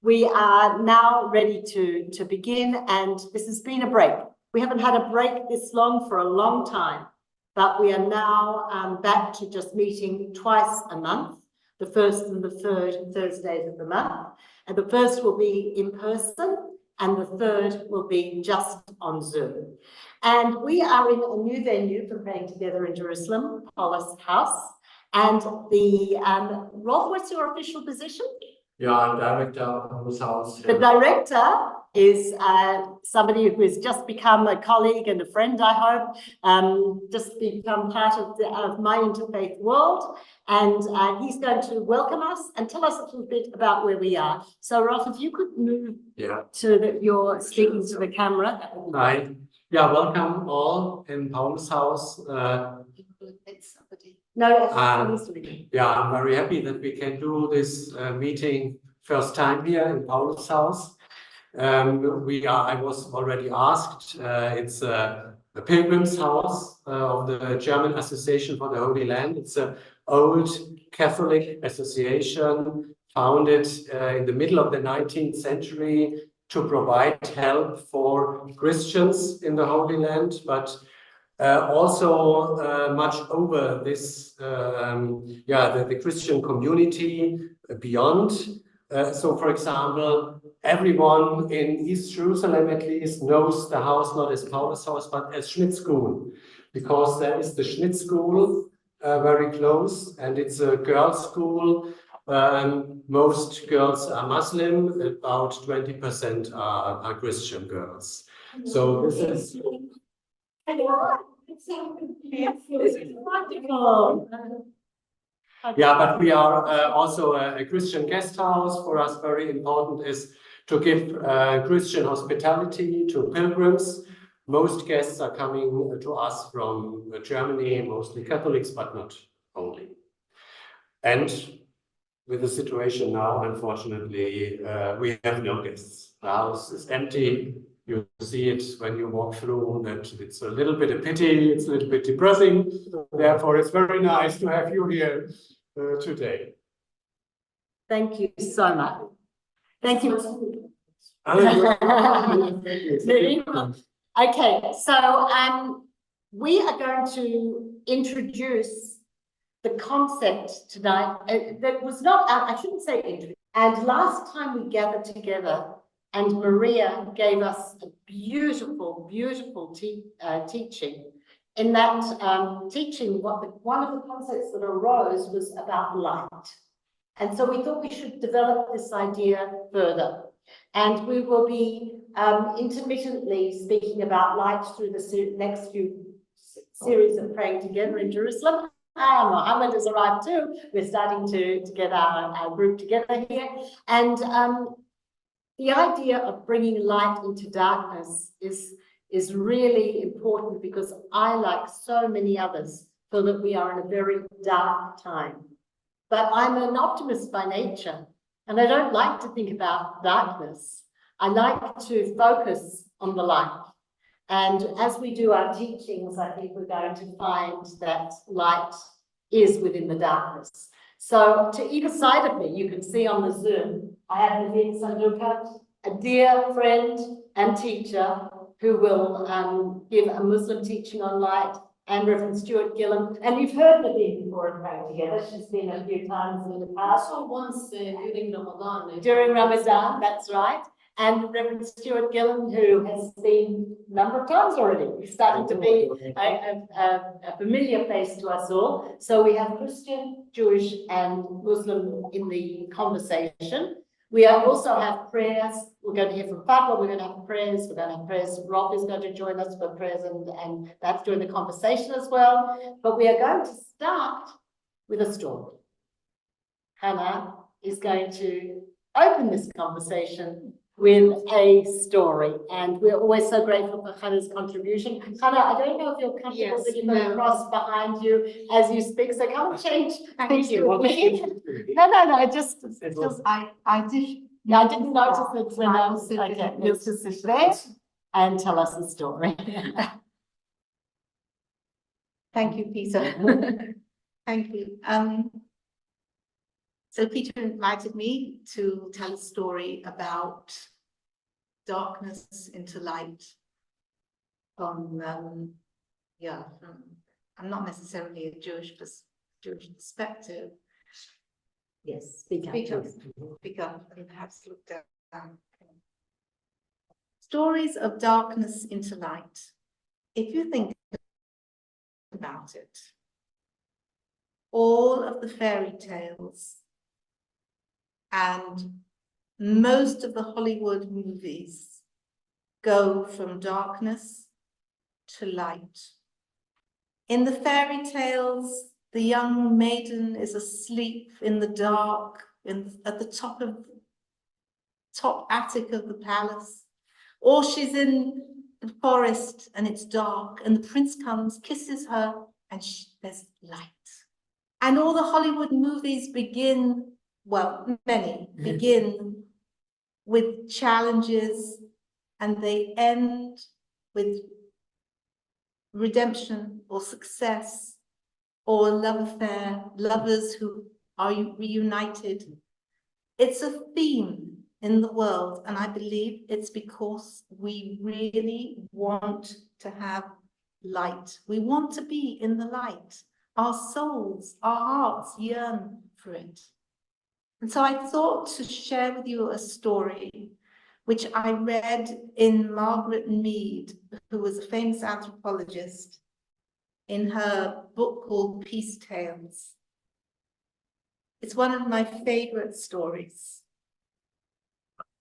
We are now ready to begin, and this has been a break. We haven't had a break this long for a long time, but we are now back to just meeting twice a month, the first and the third Thursdays of the month. And the first will be in person, and the third will be just on Zoom. And we are in a new venue for praying together in Jerusalem, Pellach House. And the Ralf, what's your official position? Yeah, I'm director of this house. The director is somebody who has just become a colleague and a friend, I hope, just become part of my interfaith world. And he's going to welcome us and tell us a little bit about where we are. So, Ralf, if you could move to you're speaking to the camera. Right. Yeah, welcome all in Paul's house. Yeah, I'm very happy that we can do this meeting first time here in Paul's house. I was already asked. It's a pilgrim's house of the German Association for the Holy Land. It's an old Catholic association founded in the middle of the 19th century to provide help for Christians in the Holy Land, but also much over this, the Christian community beyond. So, for example, everyone in East Jerusalem at least knows the house not as Paulus house, but as Schmidt School, because there is the Schmidt School very close, and it's a girls' school. Most girls are Muslim, about 20% are Christian girls. So this is... Wonderful. Yeah, but we are also a Christian guest house. For us, very important is to give Christian hospitality to pilgrims. Most guests are coming to us from Germany, mostly Catholics, but not only. And with the situation now, unfortunately, we have no guests. The house is empty. You see it when you walk through, that it's a little bit a pity, it's a little bit depressing. Therefore, it's very nice to have you here today. Thank you so much. Thank you. Okay, so we are going to introduce the concept tonight. That was not, I shouldn't say introduce. And last time we gathered together, and Maria gave us a beautiful, beautiful teaching. In that teaching, one of the concepts that arose was about light. And so we thought we should develop this idea further. And we will be intermittently speaking about light through the next few series of Praying Together in Jerusalem. Mohammed has arrived too. We're starting to get our group together here. And the idea of bringing light into darkness is really important, because I, like so many others, feel that we are in a very dark time. But I'm an optimist by nature, and I don't like to think about darkness. I like to focus on the light. And as we do our teachings, I think we're going to find that light is within the darkness. So to either side of me, you can see on the Zoom, I have Nivine Sandouka, a dear friend and teacher who will give a Muslim teaching on light, and Rev Stewart Gillan. And you've heard Nivine before in Praying Together. She's been a few times in the past. Also once during Ramadan. During Ramadan, that's right. And Rev Stewart Gillan, who has been a number of times already. He's starting to be a familiar face to us all. So we have Christian, Jewish, and Muslim in the conversation. We also have prayers. We're going to hear from Fatwa. We're going to have prayers. We're going to have prayers. Ralf is going to join us for prayers, and that's during the conversation as well. But we are going to start with a story. Hanna is going to open this conversation with a story, and we're always so grateful for Hanna's contribution. Hanna, I don't know if you're comfortable that you're going to cross behind you as you speak, so come and change. Thank you. No, just I did. Yeah, I didn't notice it when I was sitting. Okay, let's just sit there and tell us the story. Thank you, Peta. Thank you. So Peter invited me to tell a story about darkness into light from, I'm not necessarily a Jewish perspective. Yes, speak up. Speak up and perhaps look down. Stories of darkness into light. If you think about it, all of the fairy tales and most of the Hollywood movies go from darkness to light. In the fairy tales, the young maiden is asleep in the dark at the top attic of the palace, or she's in the forest and it's dark and the prince comes, kisses her, and there's light. And all the Hollywood movies begin, well, many begin with challenges and they end with redemption or success or a love affair, lovers who are reunited. It's a theme in the world, and I believe it's because we really want to have light. We want to be in the light. Our souls, our hearts yearn for it. And so I thought to share with you a story which I read in Margaret Mead, who was a famous anthropologist, in her book called Peace Tales. It's one of my favorite stories.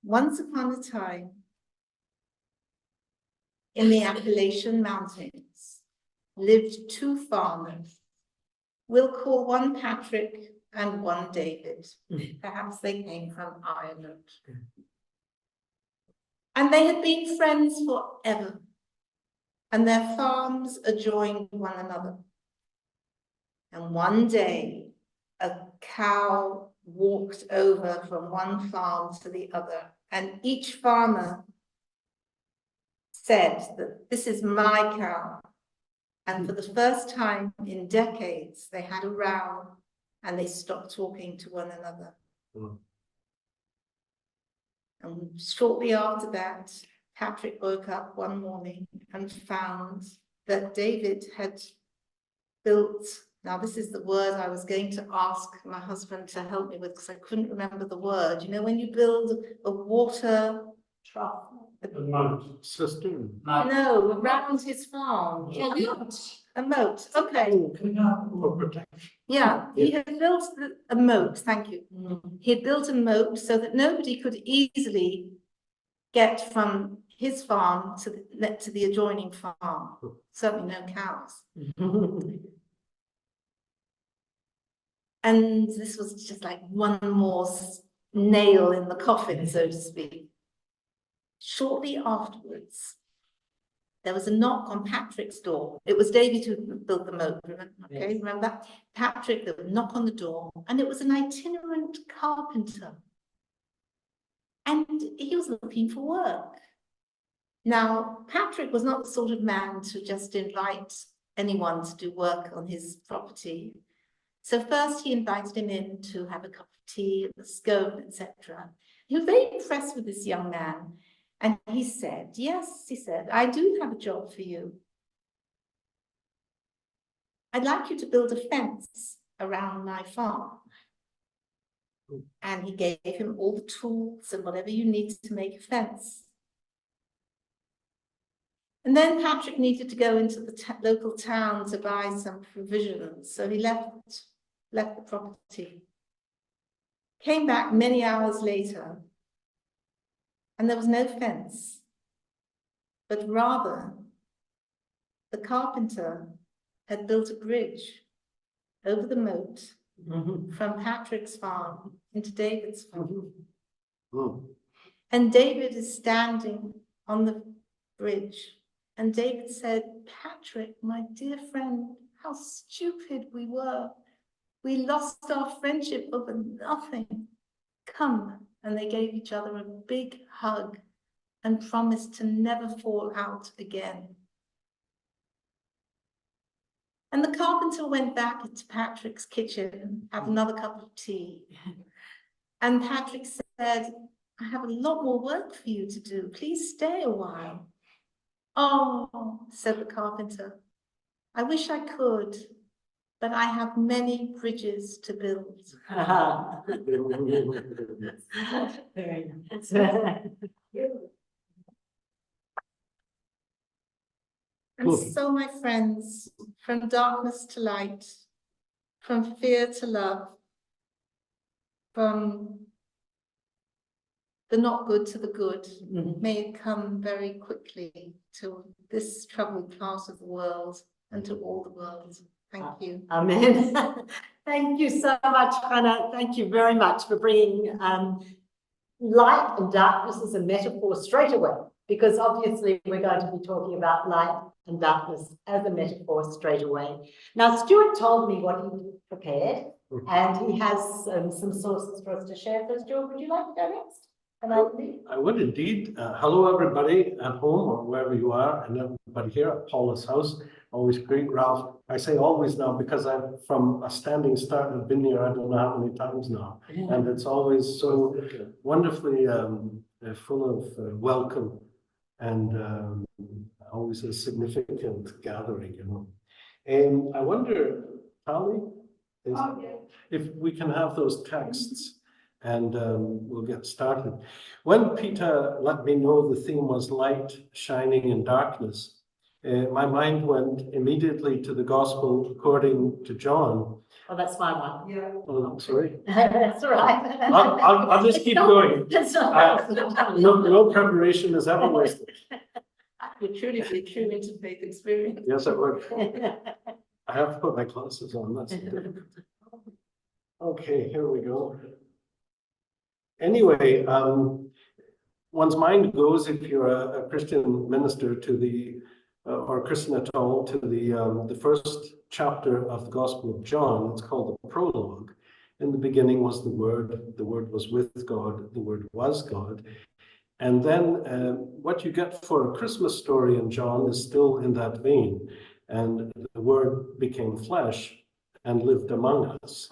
Once upon a time, in the Appalachian Mountains, lived two farmers. We'll call one Patrick and one David. Perhaps they came from Ireland. And they had been friends forever, and their farms adjoined one another. And one day, a cow walked over from one farm to the other, and each farmer said that this is my cow. And for the first time in decades, they had a row and they stopped talking to one another. And shortly after that, Patrick woke up one morning and found that David had built, now this is the word I was going to ask my husband to help me with because I couldn't remember the word. You know, when you build a water trough. A moat system. No, around his farm. A moat, okay. For protection. Yeah, he had built a moat, thank you. He had built a moat so that nobody could easily get from his farm to the adjoining farm. Certainly no cows. And this was just like one more nail in the coffin, so to speak. Shortly afterwards, there was a knock on Patrick's door. It was David who built the moat, okay, remember that? Patrick, there was a knock on the door, and it was an itinerant carpenter. And he was looking for work. Now, Patrick was not the sort of man to just invite anyone to do work on his property. So first he invited him in to have a cup of tea, a scone, etc. He was very impressed with this young man. And he said, yes, he said, I do have a job for you. I'd like you to build a fence around my farm. And he gave him all the tools and whatever you need to make a fence. And then Patrick needed to go into the local town to buy some provisions. So he left the property. Came back many hours later. And there was no fence, but rather the carpenter had built a bridge over the moat from Patrick's farm into David's farm. And David is standing on the bridge. And David said, Patrick, my dear friend, how stupid we were. We lost our friendship over nothing. Come. And they gave each other a big hug and promised to never fall out again. And the carpenter went back into Patrick's kitchen, had another cup of tea, And Patrick said, I have a lot more work for you to do. Please stay a while. Oh, said the carpenter, I wish I could, but I have many bridges to build. Very nice. And so, my friends, from darkness to light, from fear to love, from the not good to the good, may it come very quickly to this troubled part of the world and to all the world. Thank you. Amen. Thank you so much, Hanna. Thank you very much for bringing light and darkness as a metaphor straight away, because obviously we're going to be talking about light and darkness as a metaphor straight away. Now, Stuart told me what he prepared, and he has some sources for us to share. So, Stuart, would you like to go next? I would indeed. Hello, everybody at home or wherever you are, and everybody here at Paula's house. Always great, Ralph. I say always now because I'm from a standing start. I've been here I don't know how many times now, and it's always so wonderfully full of welcome and always a significant gathering, you know. And I wonder, Tali, if we can have those texts. And we'll get started. When Peta let me know the theme was light shining in darkness, my mind went immediately to the Gospel according to John. Oh, that's my one. Yeah. Oh, sorry. That's all right. I'll just keep going. That's not, No preparation is ever wasted. Would truly be a true interfaith experience. Yes, I would. I have to put my glasses on. That's difficult. Okay, here we go. Anyway, one's mind goes, if you're a Christian minister, to the or Christian at all, to the first chapter of the Gospel of John. It's called the prologue. In the beginning was the Word was with God, the Word was God. And then what you get for a Christmas story in John is still in that vein. And the Word became flesh and lived among us.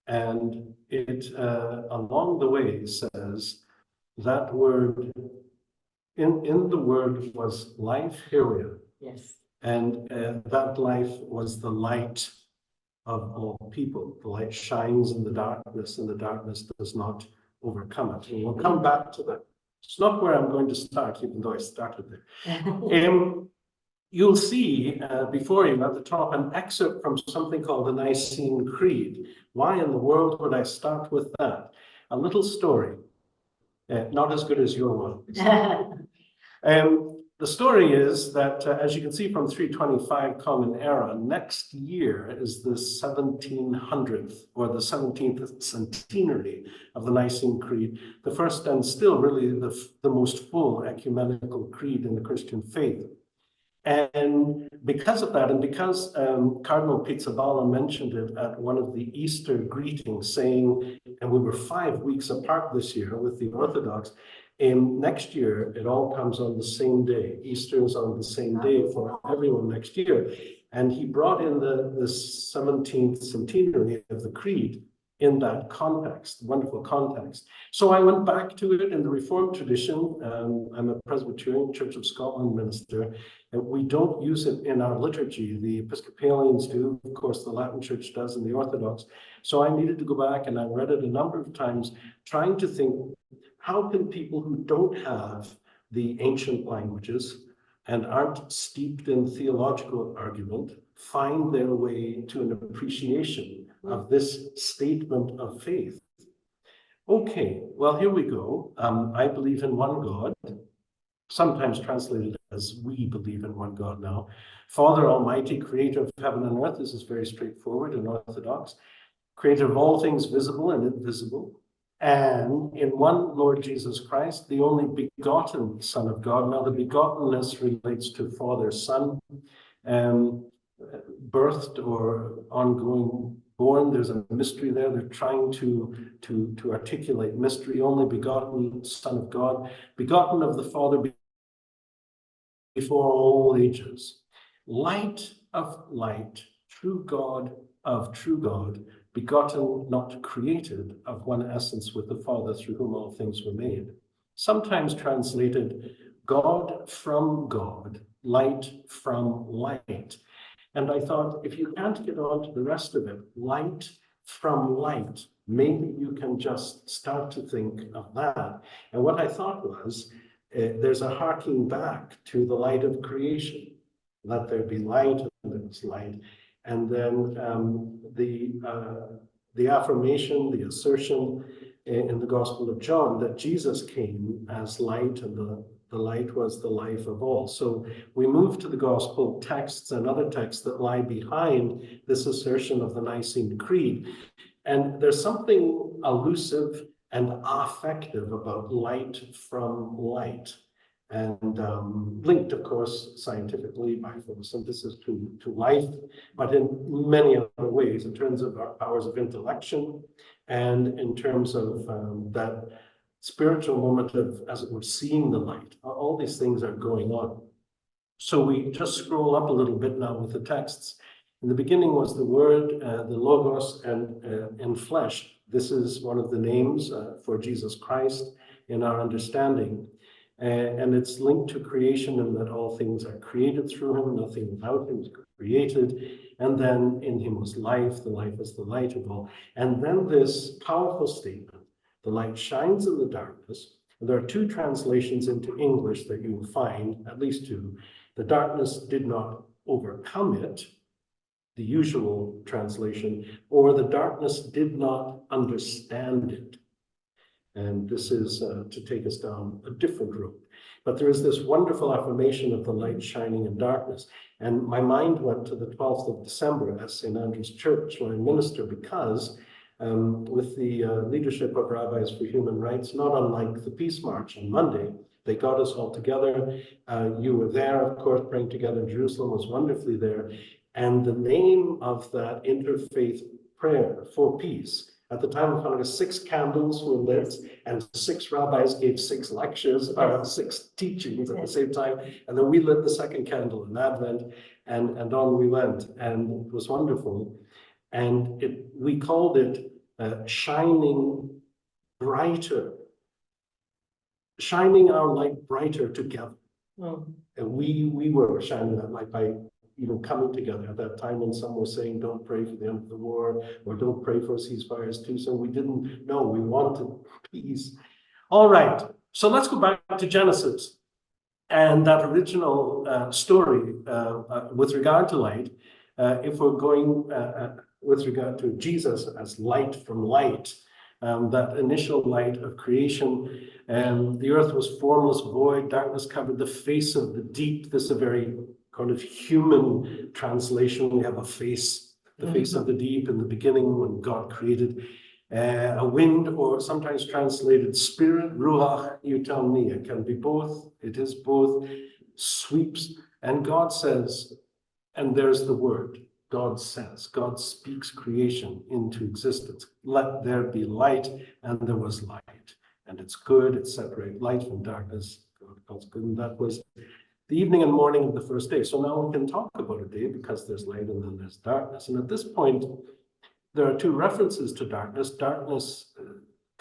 And it, along the way, says that word, in the word was life, here we are. yes. And that life was the light of all people. The light shines in the darkness, and the darkness does not overcome it. And we'll come back to that. It's not where I'm going to start, even though I started there. You'll see before you at the top an excerpt from something called the Nicene Creed. Why in the world would I start with that? A little story, not as good as your one. The story is that, as you can see from 325 Common Era, next year is the 1700th or the 17th centenary of the Nicene Creed, the first and still really the most full ecumenical creed in the Christian faith. And because of that, and because Cardinal Pizzaballa mentioned it at one of the Easter greetings, saying, and we were 5 weeks apart this year with the Orthodox, next year it all comes on the same day. Easter is on the same day for everyone next year. And he brought in the 17th centenary of the Creed in that context, wonderful context. So I went back to it in the Reformed tradition. I'm a Presbyterian Church of Scotland minister, and we don't use it in our liturgy. The Episcopalians do, of course, the Latin Church does, and the Orthodox. So I needed to go back, and I read it a number of times, trying to think, how can people who don't have the ancient languages and aren't steeped in theological argument find their way to an appreciation of this statement of faith? Okay, well, here we go. I believe in one God, sometimes translated as we believe in one God now. Father Almighty, creator of heaven and earth. This is very straightforward and orthodox. Creator of all things visible and invisible. And in one Lord Jesus Christ, the only begotten Son of God. Now the begottenness relates to Father, Son, birthed or ongoing born. There's a mystery there. They're trying to articulate mystery. Only begotten Son of God, begotten of the Father before all ages. Light of light, true God of true God, begotten, not created, of one essence with the Father, through whom all things were made. Sometimes translated, God from God, light from light. And I thought, if you can't get on to the rest of it, light from light, maybe you can just start to think of that. And what I thought was, there's a harking back to the light of creation. Let there be light, and there was light. And then the affirmation, the assertion in the Gospel of John that Jesus came as light, and the light was the life of all. So we move to the Gospel texts and other texts that lie behind this assertion of the Nicene Creed. And there's something elusive and affective about light from light. And linked, of course, scientifically by photosynthesis to life, but in many other ways, in terms of our powers of intellection, and in terms of that spiritual moment of, as it were, seeing the light. All these things are going on. So we just scroll up a little bit now with the texts. In the beginning was the Word, the Logos, and in flesh. This is one of the names for Jesus Christ in our understanding. And it's linked to creation, and that all things are created through him, nothing without him is created. And then in him was life, the life is the light of all. And then this powerful statement, the light shines in the darkness. And there are two translations into English that you will find, at least two. The darkness did not overcome it, the usual translation, or the darkness did not understand it. And this is to take us down a different road. But there is this wonderful affirmation of the light shining in darkness. And my mind went to the 12th of December at St. Andrew's Church when I minister, because with the leadership of Rabbis for Human Rights, not unlike the Peace March on Monday, they got us all together. You were there, of course, praying together in Jerusalem was wonderfully there. And the name of that interfaith prayer for peace, at the time of Hanukkah, 6 candles were lit, and 6 rabbis gave 6 lectures, 6 teachings at the same time. And then we lit the second candle in Advent, and on we went. And it was wonderful. And we called it shining brighter, shining our light brighter together. And we were shining that light by coming together at that time when some were saying, don't pray for the end of the war, or don't pray for ceasefires too. So we didn't know, we wanted peace. All right, so let's go back to Genesis and that original story with regard to light. If we're going with regard to Jesus as light from light, that initial light of creation, the earth was formless, void, darkness covered the face of the deep. This is a very kind of human translation. We have a face, the face of the deep in the beginning when God created a wind, or sometimes translated spirit, ruach, you tell me. It can be both. It is both. Sweeps. And God says, and there's the word, God says, God speaks creation into existence. Let there be light, and there was light. And it's good, it separates light from darkness. God calls good, and that was the evening and morning of the first day. So now we can talk about a day, because there's light and then there's darkness. And at this point, there are 2 references to darkness. Darkness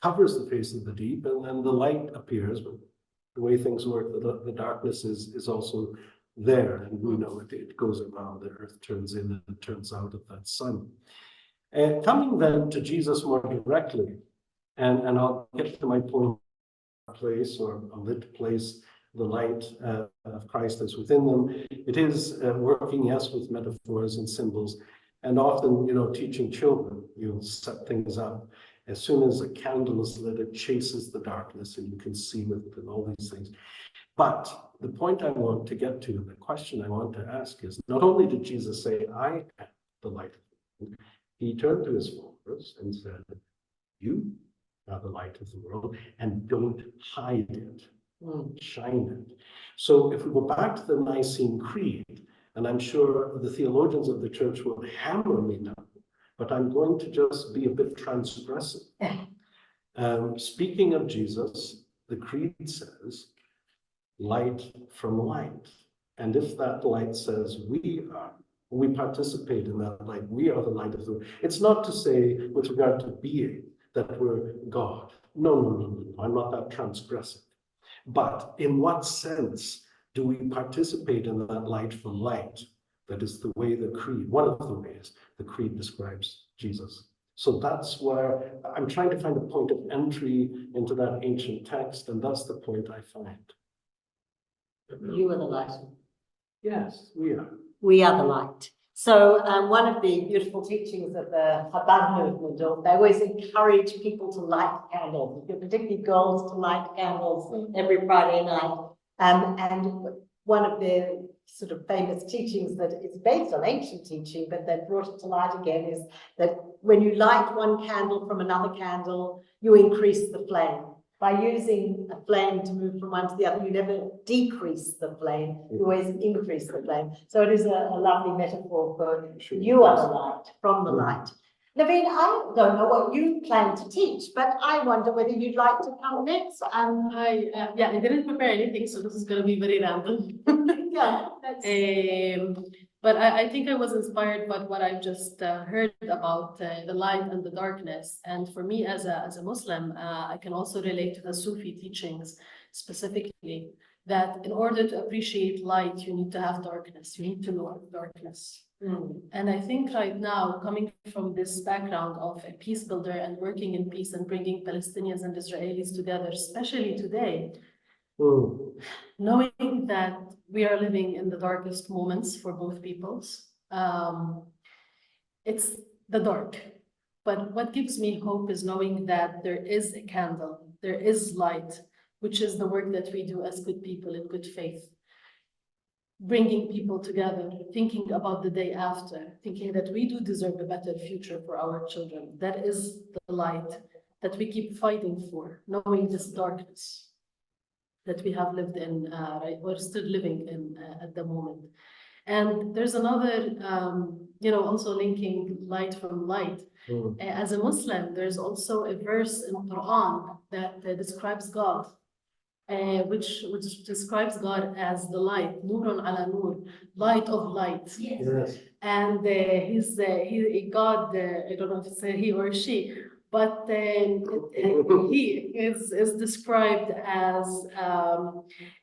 covers the face of the deep, and then the light appears. But the way things work, the darkness is also there. And we know it goes around, the earth turns in and turns out of that sun. Coming then to Jesus more directly, and I'll get to my point, place or a lit place, the light of Christ is within them. It is working, yes, with metaphors and symbols, and often, teaching children, you'll set things up. As soon as a candle is lit, it chases the darkness, and you can see with it and all these things. But the point I want to get to, the question I want to ask is, not only did Jesus say, I am the light of the world, he turned to his followers and said, you are the light of the world, and don't hide it. Shine it. So if we go back to the Nicene Creed, and I'm sure the theologians of the church will hammer me now, but I'm going to just be a bit transgressive. Speaking of Jesus, the creed says, light from light. And if that light says we are We participate in that light. We are the light of the world. It's not to say, with regard to being, that we're God. No. I'm not that transgressive. But in what sense do we participate in that light from light? That is the way the creed, one of the ways the creed describes Jesus. So that's where I'm trying to find a point of entry into that ancient text, and that's the point I find. You are the light. Yes, we are. We are the light. So one of the beautiful teachings of the Chabad movement, they always encourage people to light candles, particularly girls to light candles every Friday night. And one of the sort of famous teachings that is based on ancient teaching, but they brought it to light again, is that when you light one candle from another candle, you increase the flame. By using a flame to move from one to the other, you never decrease the flame, you always increase the flame. So it is a lovely metaphor for you are the light, from the light. Nivine, I don't know what you plan to teach, but I wonder whether you'd like to come next. I didn't prepare anything, so this is going to be very random. Yeah, But I think I was inspired by what I've just heard about the light and the darkness. And for me, as a Muslim, I can also relate to the Sufi teachings specifically, that in order to appreciate light, you need to have darkness. You need to know darkness. And I think right now, coming from this background of a peace builder and working in peace and bringing Palestinians and Israelis together, especially today, knowing that we are living in the darkest moments for both peoples, it's the dark. But what gives me hope is knowing that there is a candle, there is light, which is the work that we do as good people in good faith. Bringing people together, thinking about the day after, thinking that we do deserve a better future for our children. That is the light that we keep fighting for, knowing this darkness that we have lived in, right? We're still living in at the moment. And there's another, also linking light from light. As a Muslim, there's also a verse in Quran that describes God. Which describes God as the light, Nurun ala Nur, light of light. Yes. And God, I don't know if it's he or she, but he is described as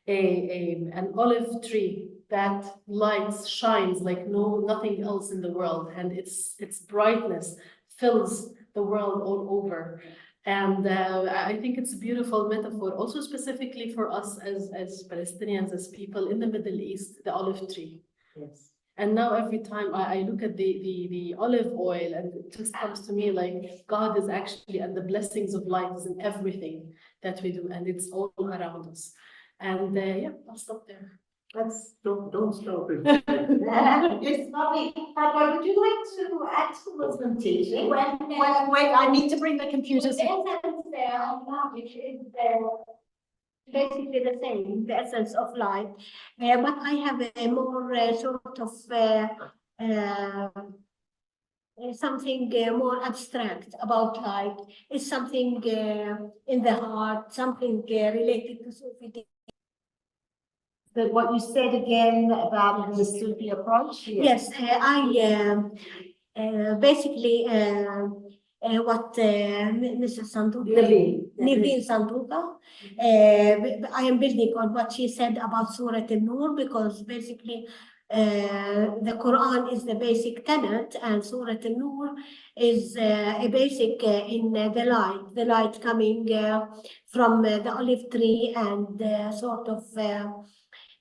an olive tree that lights, shines like nothing else in the world, and its brightness fills the world all over. And I think it's a beautiful metaphor, also specifically for us as Palestinians, as people in the Middle East, the olive tree. yes. And now every time I look at the olive oil, and it just comes to me like God is actually, and the blessings of light is in everything that we do, and it's all around us. And I'll stop there. Don't stop it. It's lovely. But would you like to add to Muslim teaching? Wait, I need to bring the computers. The essence there of knowledge is basically the same, the essence of life. But I have a more sort of something more abstract about light. It's something in the heart, something related to Sufi. But what you said again about the Sufi approach? Yes, I basically what Mrs. Sandouka, Nivine Sandouka, I am building on what she said about Surah An-Nur, because basically the Quran is the basic tenet, and Surah An-Nur is a basic in the light coming from the olive tree and sort of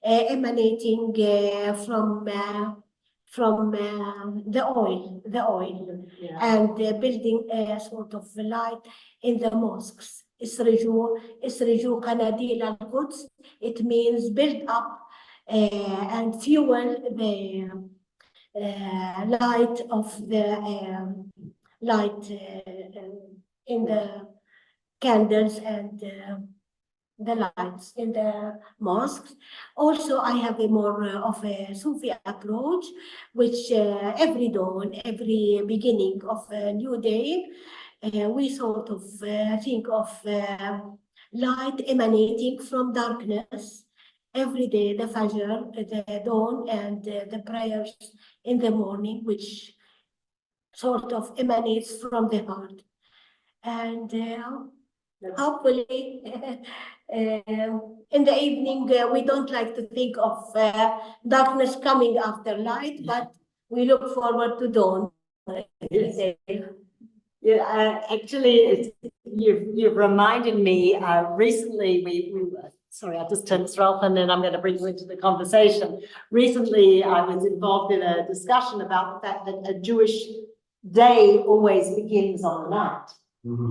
emanating from the oil, and building a sort of light in the mosques. Isriju Qanadil al-Quds. It means build up and fuel the light of the light in the candles and the lights in the mosques. Also, I have a more of a Sufi approach, which every dawn, every beginning of a new day, we sort of think of light emanating from darkness, every day, the Fajr, the dawn, and the prayers in the morning, which sort of emanates from the heart. And hopefully, in the evening, we don't like to think of darkness coming after light, but we look forward to dawn. Yeah, actually, you've reminded me, recently sorry, I'll just turn this Ralph and then I'm going to bring you into the conversation. Recently, I was involved in a discussion about the fact that a Jewish day always begins on night.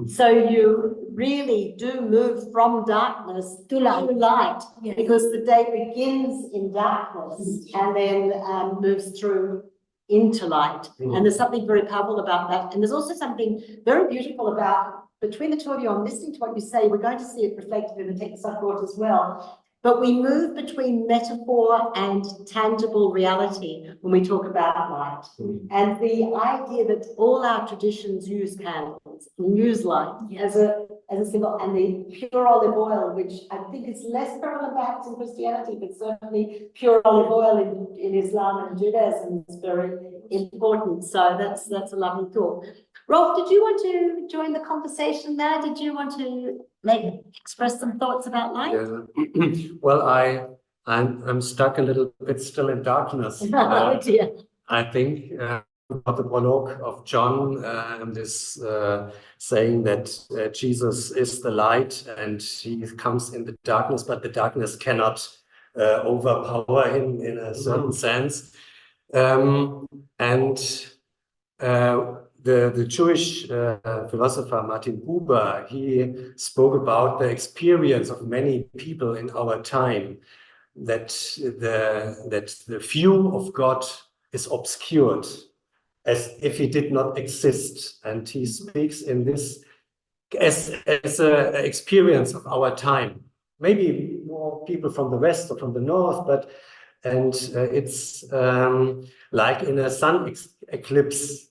So you really do move from darkness to light, Yes. because the day begins in darkness and then moves through into light. And there's something very powerful about that. And there's also something very beautiful about, between the two of you, I'm listening to what you say, we're going to see it reflected in the text I brought as well. But we move between metaphor and tangible reality when we talk about light. And the idea that all our traditions use candles, use light as a symbol, and the pure olive oil, which I think is less prevalent perhaps in Christianity, but certainly pure olive oil in Islam and Judaism is very important. So that's a lovely thought. Rolf, did you want to join the conversation there? Did you want to express some thoughts about light? Yeah. Well, I'm stuck a little bit still in darkness. Oh dear. I think about the prologue of John and this saying that Jesus is the light and he comes in the darkness, but the darkness cannot overpower him in a certain sense. The Jewish philosopher Martin Buber, he spoke about the experience of many people in our time, that the view of God is obscured, as if he did not exist. And he speaks in this as an experience of our time. Maybe more people from the West or from the North, but it's like in a sun eclipse.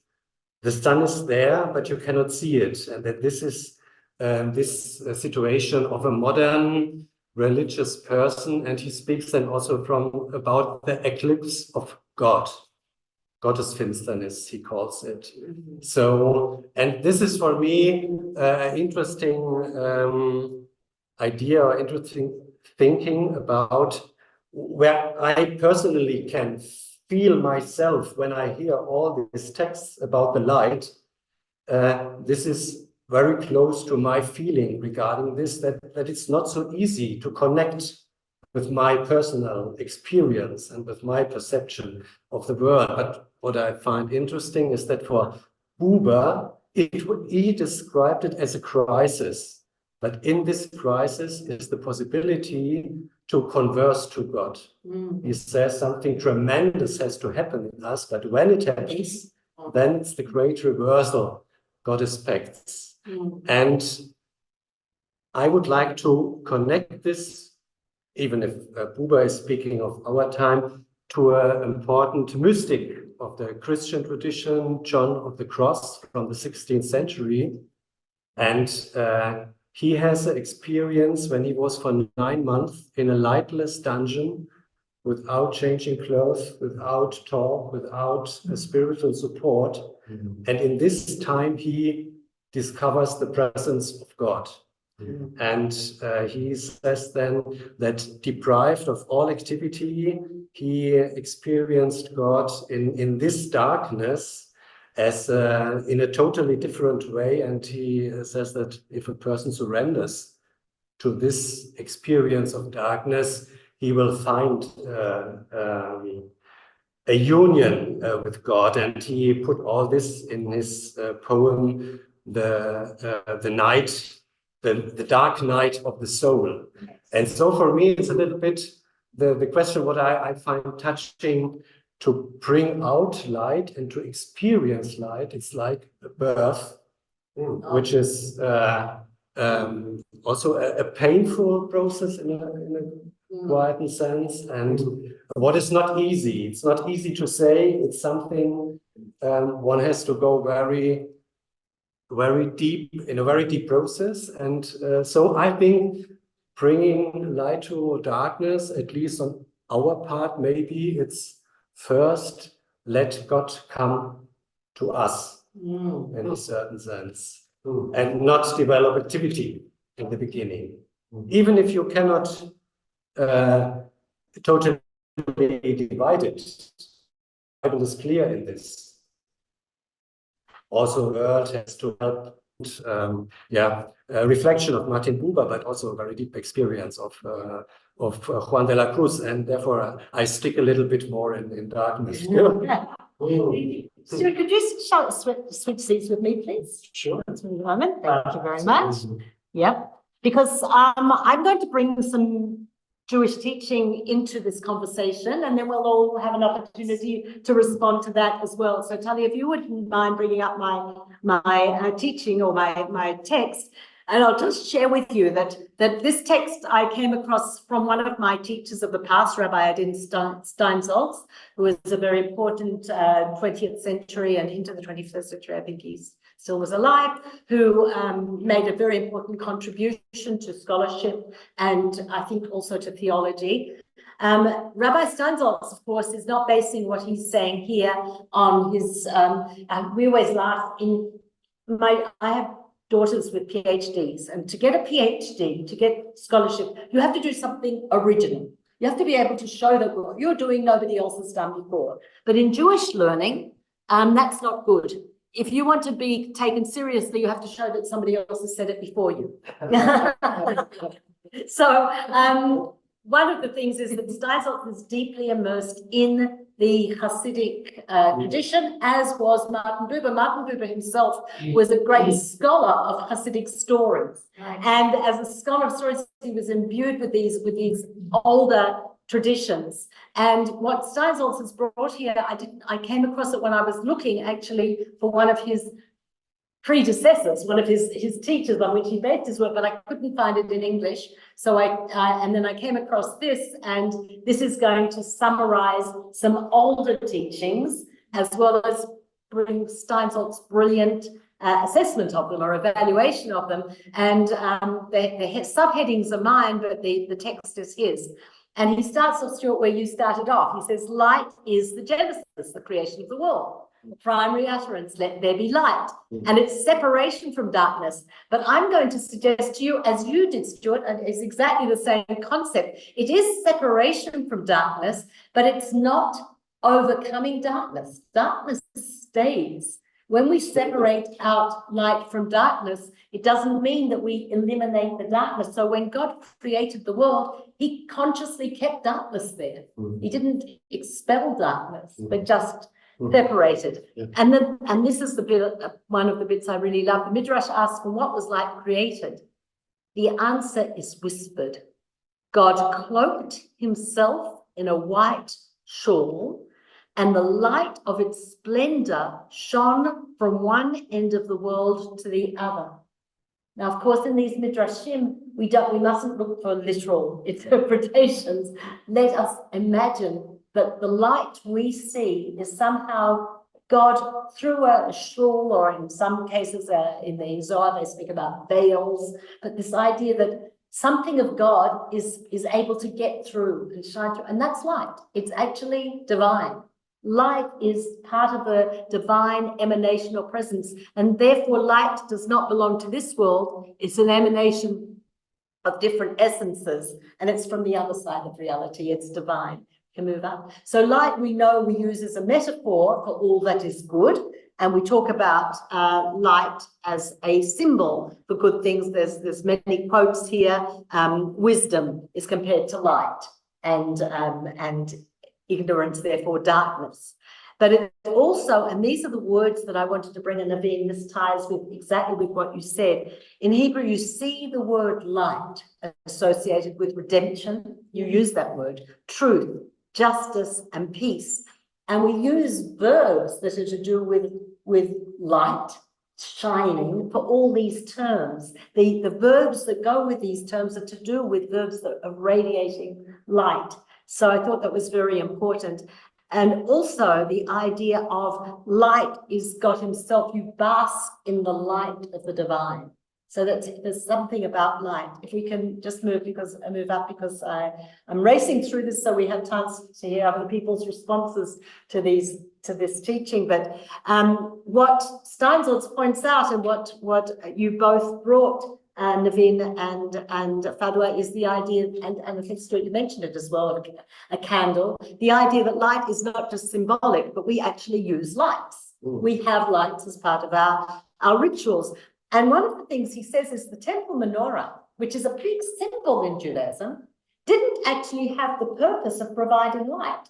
The sun is there, but you cannot see it. And that this is this situation of a modern religious person. And he speaks then also about the eclipse of God. Gottesfinsternis, he calls it. So, and this is for me an interesting idea or interesting thinking about where I personally can feel myself when I hear all these texts about the light. This is very close to my feeling regarding this, that it's not so easy to connect with my personal experience and with my perception of the world. But what I find interesting is that for Buber, he described it as a crisis. But in this crisis is the possibility to converse to God. He says something tremendous has to happen in us, but when it happens, then it's the great reversal God expects. And I would like to connect this, even if Buber is speaking of our time, to an important mystic of the Christian tradition, John of the Cross from the 16th century. And he has an experience when he was for 9 months in a lightless dungeon, without changing clothes, without talk, without spiritual support. And in this time, he discovers the presence of God. And he says then that deprived of all activity, he experienced God in this darkness as in a totally different way. And he says that if a person surrenders to this experience of darkness, he will find a union with God. And he put all this in his poem, the night, the dark night of the soul. And so for me, it's a little bit the question what I find touching, to bring out light and to experience light. It's like a birth, which is also a painful process in a quiet sense, and what is not easy. It's not easy to say. It's something one has to go very deep, in a very deep process. And so I think bringing light to darkness, at least on our part, maybe it's first let God come to us in a certain sense, and not develop activity in the beginning. Even if you cannot totally divide it, the Bible is clear in this. Also, the world has to help. A reflection of Martin Buber, but also a very deep experience of Juan de la Cruz, and therefore I stick a little bit more in darkness. Stuart, could you switch seats with me, please? Sure. Thank you very much. Yep, because I'm going to bring some Jewish teaching into this conversation, and then we'll all have an opportunity to respond to that as well. So Tali, if you wouldn't mind bringing up my teaching or my text, and I'll just share with you that this text I came across from one of my teachers of the past, Rabbi Adin Steinsaltz, who was a very important 20th century and into the 21st century, I think he's still was alive, who made a very important contribution to scholarship and I think also to theology. Rabbi Steinsaltz, of course, is not basing what he's saying here on his, we always laugh I have daughters with PhDs, and to get a PhD, to get scholarship, you have to do something original. You have to be able to show that what you're doing, nobody else has done before. But in Jewish learning, that's not good. If you want to be taken seriously, you have to show that somebody else has said it before you. So one of the things is that Steinsaltz is deeply immersed in the Hasidic tradition, as was Martin Buber. Martin Buber himself was a great scholar of Hasidic stories. And as a scholar of stories, he was imbued with these older traditions. And what Steinsaltz has brought here, I came across it when I was looking actually for one of his predecessors, one of his teachers on which he based his work, but I couldn't find it in English. So and then I came across this, and this is going to summarize some older teachings as well as bring Steinsaltz's brilliant assessment of them or evaluation of them. And the subheadings are mine, but the text is his. And he starts off, Stuart, where you started off. He says, light is the genesis, the creation of the world. The primary utterance, let there be light. And it's separation from darkness. But I'm going to suggest to you, as you did, Stuart, and it's exactly the same concept. It is separation from darkness, but it's not overcoming darkness. Darkness stays. When we separate out light from darkness, it doesn't mean that we eliminate the darkness. So when God created the world, he consciously kept darkness there. He didn't expel darkness, but just separated. And this is the bit, one of the bits I really love. The Midrash asks, when what was light created? The answer is whispered. God cloaked himself in a white shawl, and the light of its splendor shone from one end of the world to the other. Now, of course, in these midrashim, we mustn't look for literal interpretations. Let us imagine that the light we see is somehow God through a shawl, or in some cases in the Zohar they speak about veils, but this idea that something of God is able to get through and shine through, and that's light. It's actually divine. Light is part of the divine emanation or presence, and therefore light does not belong to this world. It's an emanation of different essences, and it's from the other side of reality. It's divine. Can move up. So light, we know we use as a metaphor for all that is good, and we talk about light as a symbol for good things. There's many quotes here. Wisdom is compared to light, and ignorance, therefore darkness. But it also, and these are the words that I wanted to bring in, Nivine, this ties with exactly with what you said. In Hebrew, you see the word light associated with redemption. You use that word, truth, justice, and peace. And we use verbs that are to do with light, shining, for all these terms. The verbs that go with these terms are to do with verbs that are radiating light. So I thought that was very important. And also the idea of light is God himself. You bask in the light of the divine. So that there's something about light. If we can just move up because I'm racing through this so we have time to hear other people's responses to this teaching. But what Steinsaltz points out and what you both brought, Nivine and Fadwa, is the idea, and I think Stuart, you mentioned it as well, of a candle, the idea that light is not just symbolic, but we actually use lights. We have lights as part of our rituals. And one of the things he says is the temple menorah, which is a big symbol in Judaism, didn't actually have the purpose of providing light.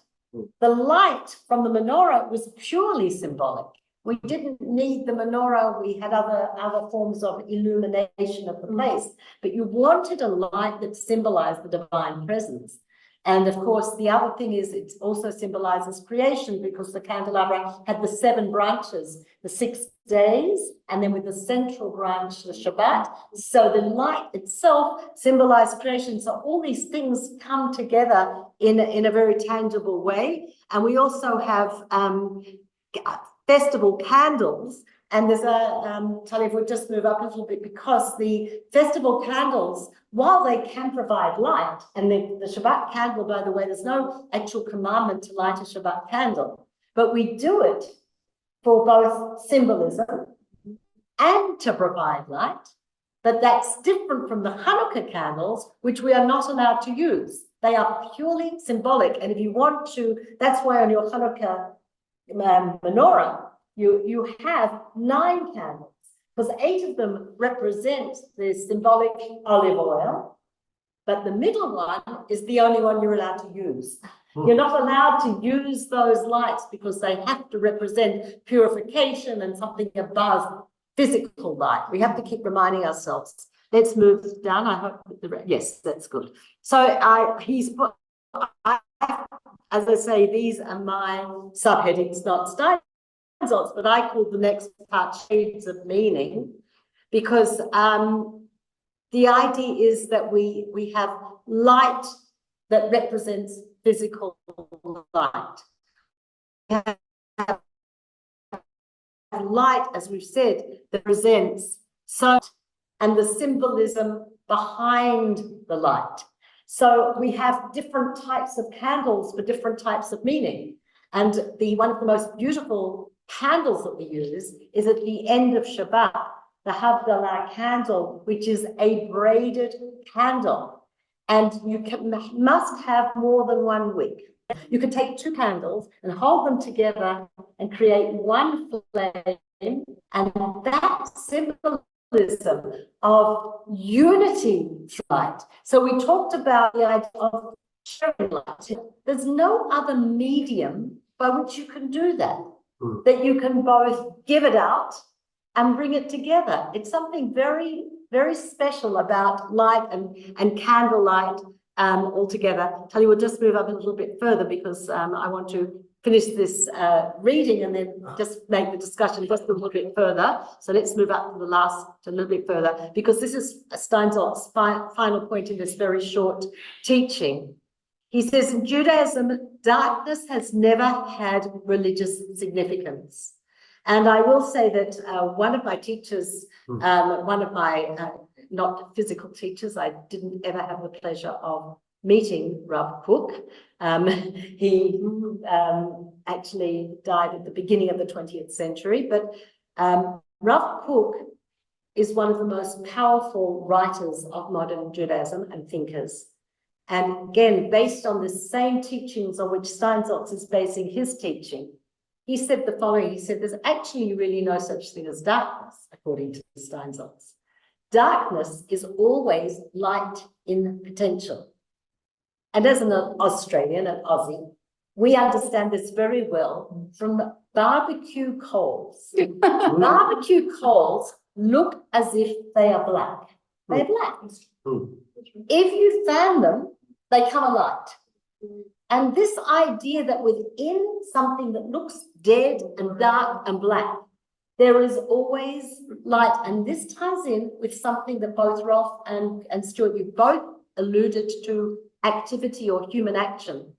The light from the menorah was purely symbolic. We didn't need the menorah. We had other forms of illumination of the place, but you wanted a light that symbolized the divine presence. And of course, the other thing is it also symbolizes creation, because the candelabra had the 7 branches, the 6 days, and then with the central branch, the Shabbat. So the light itself symbolized creation. So all these things come together in a very tangible way. And we also have festival candles. And there's Tali, if we'll just move up a little bit, because the festival candles, while they can provide light, and the Shabbat candle, by the way, there's no actual commandment to light a Shabbat candle, but we do it for both symbolism and to provide light. But that's different from the Hanukkah candles, which we are not allowed to use. They are purely symbolic. And if you want to, that's why on your Hanukkah menorah, you have 9 candles, because 8 of them represent the symbolic olive oil, but the middle one is the only one you're allowed to use. You're not allowed to use those lights because they have to represent purification and something above physical light. We have to keep reminding ourselves. Let's move down. I hope yes, that's good. So he's put, as I say, these are my subheadings, not Steinsaltz, but I call the next part shades of meaning, because the idea is that we have light that represents physical light. We have light, as we've said, that presents so, and the symbolism behind the light. So we have different types of candles for different types of meaning. And one of the most beautiful candles that we use is at the end of Shabbat, the Havdalah candle, which is a braided candle. And you must have more than 1 wick. You could take 2 candles and hold them together and create 1 flame, and that symbolism of unity light. So we talked about the idea of sharing light. There's no other medium by which you can do that, that you can both give it out and bring it together. It's something very, very special about light and candlelight altogether. Tell you, we'll just move up a little bit further because I want to finish this reading and then just make the discussion just a little bit further. So let's move up to the last, a little bit further, because this is Steinsaltz's final point in this very short teaching. He says, in Judaism, darkness has never had religious significance. And I will say that one of my teachers, one of my not physical teachers, I didn't ever have the pleasure of meeting Rav Kook. He actually died at the beginning of the 20th century, but Rav Kook is one of the most powerful writers of modern Judaism and thinkers. And again, based on the same teachings on which Steinsaltz is basing his teaching, he said the following. He said, there's actually really no such thing as darkness, according to Steinsaltz. Darkness is always light in potential. And as an Australian, an Aussie, we understand this very well from barbecue coals. Barbecue coals look as if they are black. They're black. If you fan them, they come alight. And this idea that within something that looks dead and dark and black, there is always light. And this ties in with something that both Ralf and Stuart, you both alluded to, activity or human action.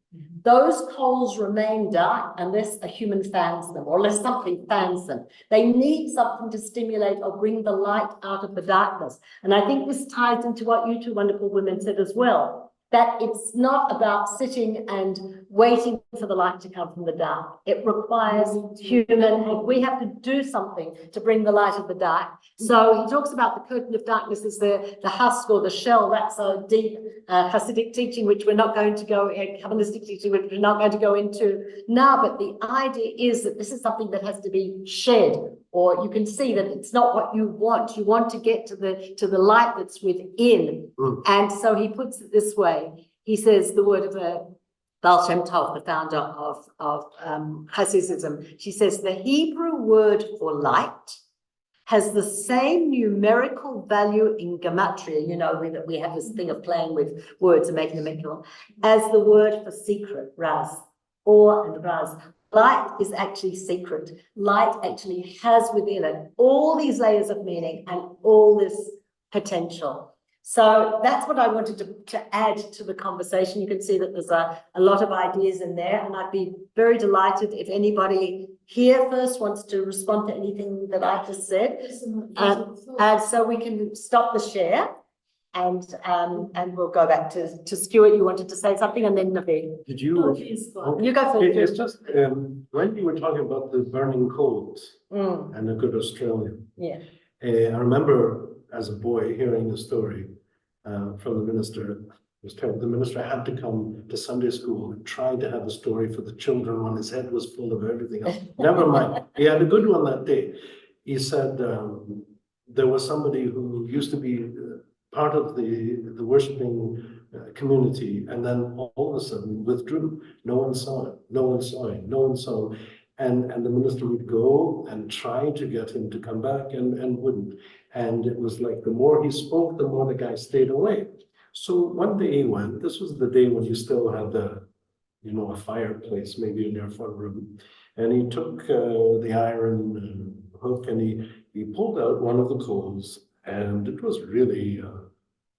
Those coals remain dark unless a human fans them or unless something fans them. They need something to stimulate or bring the light out of the darkness. And I think this ties into what you two wonderful women said as well, that it's not about sitting and waiting for the light to come from the dark. It requires human, we have to do something to bring the light of the dark. So he talks about the curtain of darkness as the husk or the shell. That's a deep Hasidic teaching, which we're not going to go, Kabbalistic teaching, which we're not going to go into now. But the idea is that this is something that has to be shed, or you can see that it's not what you want. You want to get to the light that's within. And so he puts it this way. He says the word of Baal Shem Tov, the founder of Hasidism. She says the Hebrew word for light has the same numerical value in gematria, you know, we have this thing of playing with words and making them equal, as the word for secret, Raz, or and Raz. Light is actually secret. Light actually has within it all these layers of meaning and all this potential. So that's what I wanted to add to the conversation. You can see that there's a lot of ideas in there, and I'd be very delighted if anybody here first wants to respond to anything that I've just said. And so we can stop the share and we'll go back to Stuart. You wanted to say something, and then Nivine. Did you? You go first. It's just when you were talking about the burning coals and a good Australian. Yeah. I remember as a boy hearing the story from the minister. It was terrible. The minister had to come to Sunday school and try to have a story for the children when his head was full of everything else. Never mind. He had a good one that day. He said there was somebody who used to be part of the worshiping community, and then all of a sudden withdrew. No one saw it. No one saw it. No one saw it. And the minister would go and try to get him to come back and wouldn't. And it was like the more he spoke, the more the guy stayed away. So one day he went. This was the day when you still had a fireplace maybe in your front room. And he took the iron hook and he pulled out one of the coals, and it was really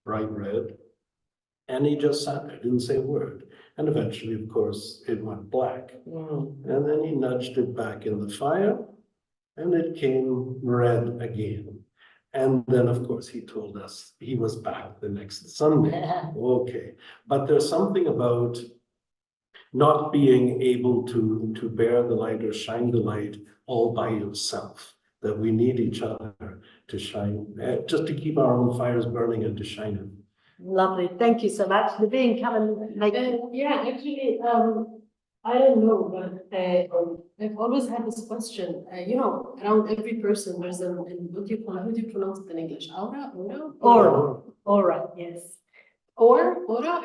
bright red. And he just sat there, didn't say a word. And eventually, of course, it went black. And then he nudged it back in the fire, and it came red again. And then, of course, he told us he was back the next Sunday. Okay. But there's something about not being able to bear the light or shine the light all by yourself, that we need each other to shine, just to keep our own fires burning and to shine it. Lovely. Thank you so much. Nivine, come and make yeah, actually, I don't know, but I've always had this question. Around every person, there's how do you pronounce it in English? Aura? Aura, yes. Aura?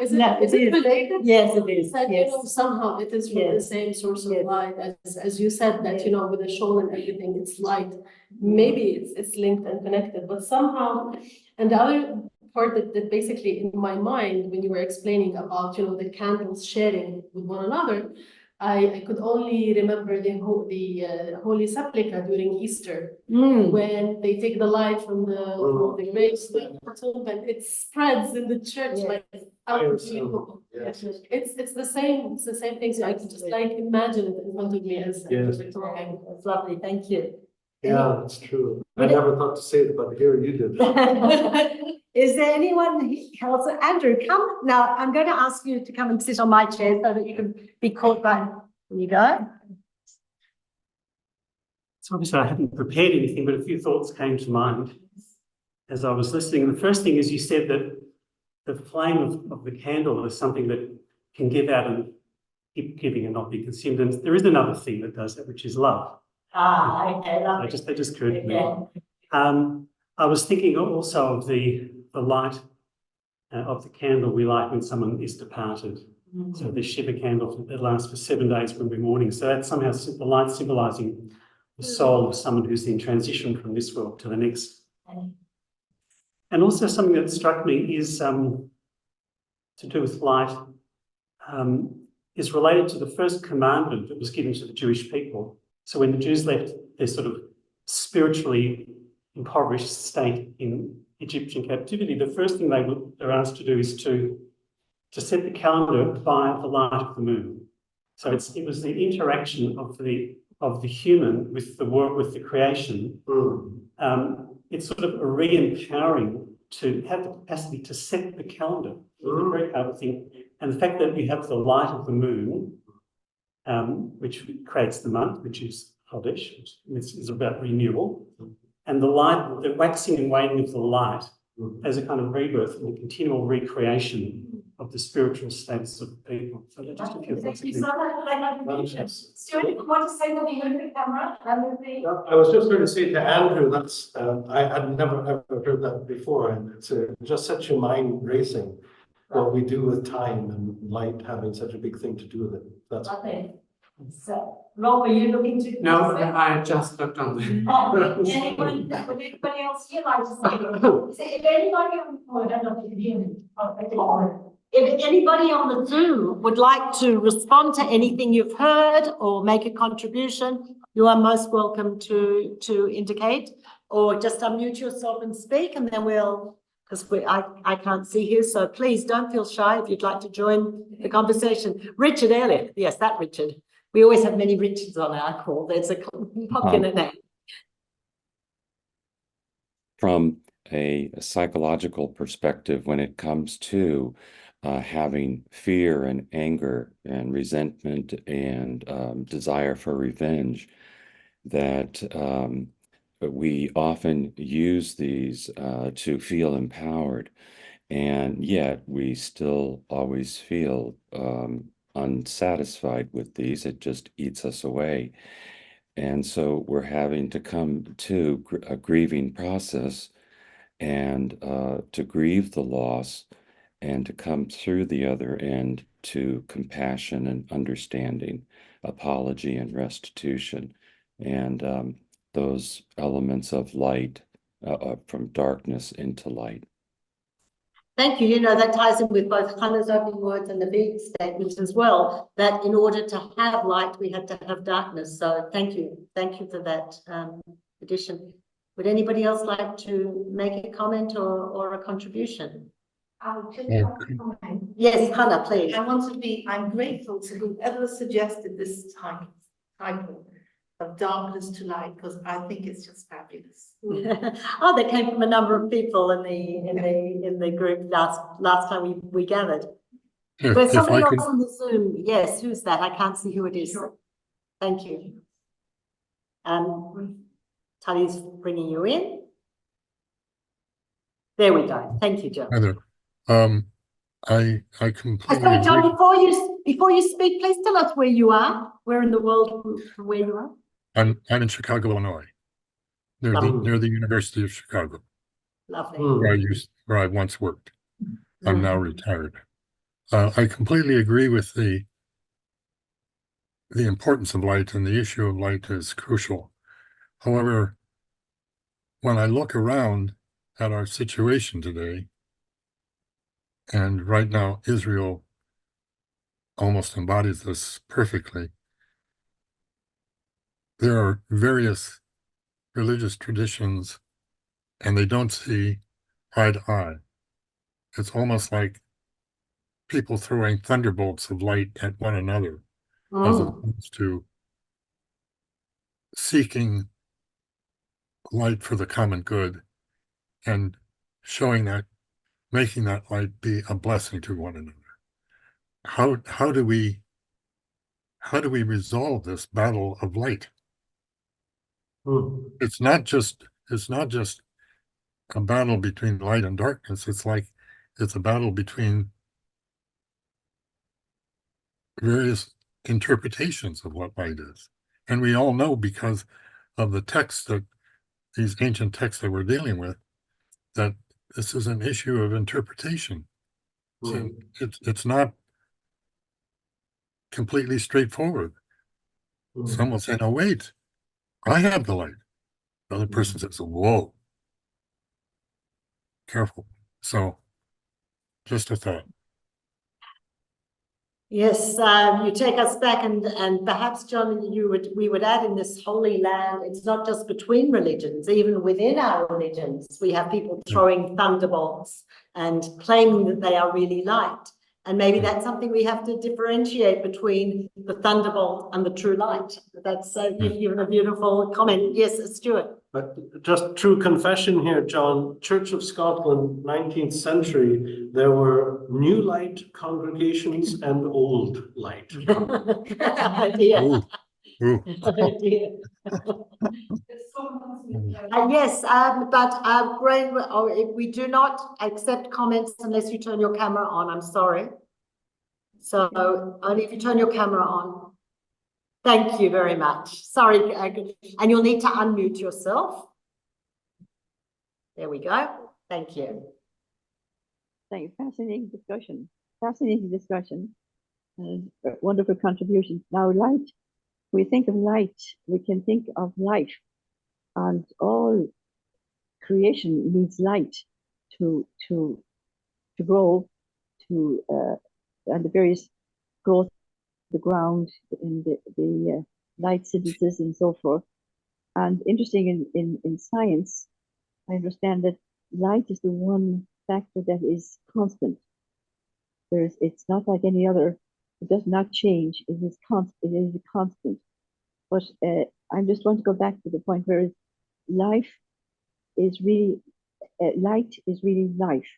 Is it related? Yes, it is. That, yes. Somehow it is from the same source of light, as you said, that, with the shawl and everything, it's light. Maybe it's linked and connected, but somehow, and the other part that basically in my mind, when you were explaining about, the candles sharing with one another, I could only remember the Holy Sepulchre during Easter, when they take the light from the graves and it spreads in the church like unbelievable. It's the same thing. So I can just imagine it in front of me as we're talking. It's lovely. Thank you. Yeah, that's true. I never thought to say it, but here you did. Is there anyone else? Andrew, come. Now, I'm going to ask you to come and sit on my chair so that you can be caught by. There you go. So obviously I hadn't prepared anything, but a few thoughts came to mind as I was listening. The first thing is you said that the flame of the candle is something that can give out and keep giving and not be consumed. And there is another thing that does that, which is love. Okay. Lovely. That just occurred to me. I was thinking also of the light of the candle we light when someone is departed. So the Shiva candle that lasts for 7 days when we're mourning. So that's somehow the light symbolising the soul of someone who's in transition from this world to the next. And also something that struck me is to do with light, is related to the first commandment that was given to the Jewish people. So when the Jews left their sort of spiritually impoverished state in Egyptian captivity, the first thing they were asked to do is to to set the calendar by the light of the moon. So it was the interaction of the human with the work, with the creation. It's sort of a re-empowering to have the capacity to set the calendar. It's a very powerful thing. And the fact that you have the light of the moon, which creates the month, which is Chodesh, which is about renewal, and the light, the waxing and waning of the light as a kind of rebirth and a continual recreation of the spiritual status of people. So that's just a few thoughts. Stuart, you want to say something in the camera? I was just going to say to Andrew, that's I had never ever heard that before, and it's just such a mind racing what we do with time and light having such a big thing to do with it. That's Okay. So, Rob, are you looking to? No, I just looked on the. Would anybody else here like to say? If anybody on, I don't know if you can hear me. If anybody on the Zoom would like to respond to anything you've heard or make a contribution, you are most welcome to indicate, or just unmute yourself and speak, and then we'll, because I can't see you, so please don't feel shy if you'd like to join the conversation. Richard Elliott, yes, that Richard. We always have many Richards on our call. There's a popular name. From a psychological perspective, when it comes to having fear and anger and resentment and desire for revenge, that we often use these to feel empowered, and yet we still always feel unsatisfied with these. It just eats us away. And so we're having to come to a grieving process and to grieve the loss and to come through the other end to compassion and understanding, apology and restitution, and those elements of light from darkness into light. Thank you. You know, that ties in with both Hanna's opening words and the big statements as well, that in order to have light, we have to have darkness. So thank you. Thank you for that addition. Would anybody else like to make a comment or a contribution? Yes, Hanna, please. I'm grateful to whoever suggested this title of darkness to light, because I think it's just fabulous. Oh, that came from a number of people in the group last time we gathered. There's somebody else on the Zoom. Yes, who's that? I can't see who it is. Thank you. Tully's bringing you in. There we go. Thank you, John. Hi there. I completely Sorry, John, agree. before you speak, please tell us where you are. Where in the world where you are? I'm in Chicago, Illinois, near the University of Chicago, Lovely. where I once worked. I'm now retired. I completely agree with the importance of light, and the issue of light is crucial. However, when I look around at our situation today, and right now Israel almost embodies this perfectly, there are various religious traditions, and they don't see eye to eye. It's almost like people throwing thunderbolts of light at one another, as opposed to seeking light for the common good and showing that, making that light be a blessing to one another. How do we resolve this battle of light? It's not just a battle between light and darkness. It's a battle between various interpretations of what light is. And we all know, because of the texts, that these ancient texts that we're dealing with, that this is an issue of interpretation. So it's not completely straightforward. Some will say, no, wait, I have the light. The other person says, whoa, careful. So just a thought. Yes, you take us back, and perhaps, John, we would add, in this holy land, it's not just between religions, even within our religions, we have people throwing thunderbolts and claiming that they are really light. And maybe that's something we have to differentiate between the thunderbolt and the true light. That's you've given a beautiful comment. Yes, Stuart. But just true confession here, John, Church of Scotland, 19th century, there were new light congregations and old light. Oh dear. Ooh, ooh. Oh dear. Yes, but Graham, if we do not accept comments unless you turn your camera on, I'm sorry. So only if you turn your camera on. Thank you very much. Sorry, and you'll need to unmute yourself. There we go. Thank you. Thank you. Fascinating discussion. Fascinating discussion. And wonderful contributions. Now, light. We think of light. We can think of life, and all creation needs light to grow, and the various growth of the ground in the light synthesis and so forth. And interesting in science, I understand that light is the one factor that is constant. It's not like any other. It does not change. It is constant. It is a constant. But I just want to go back to the point where life is really light is really life.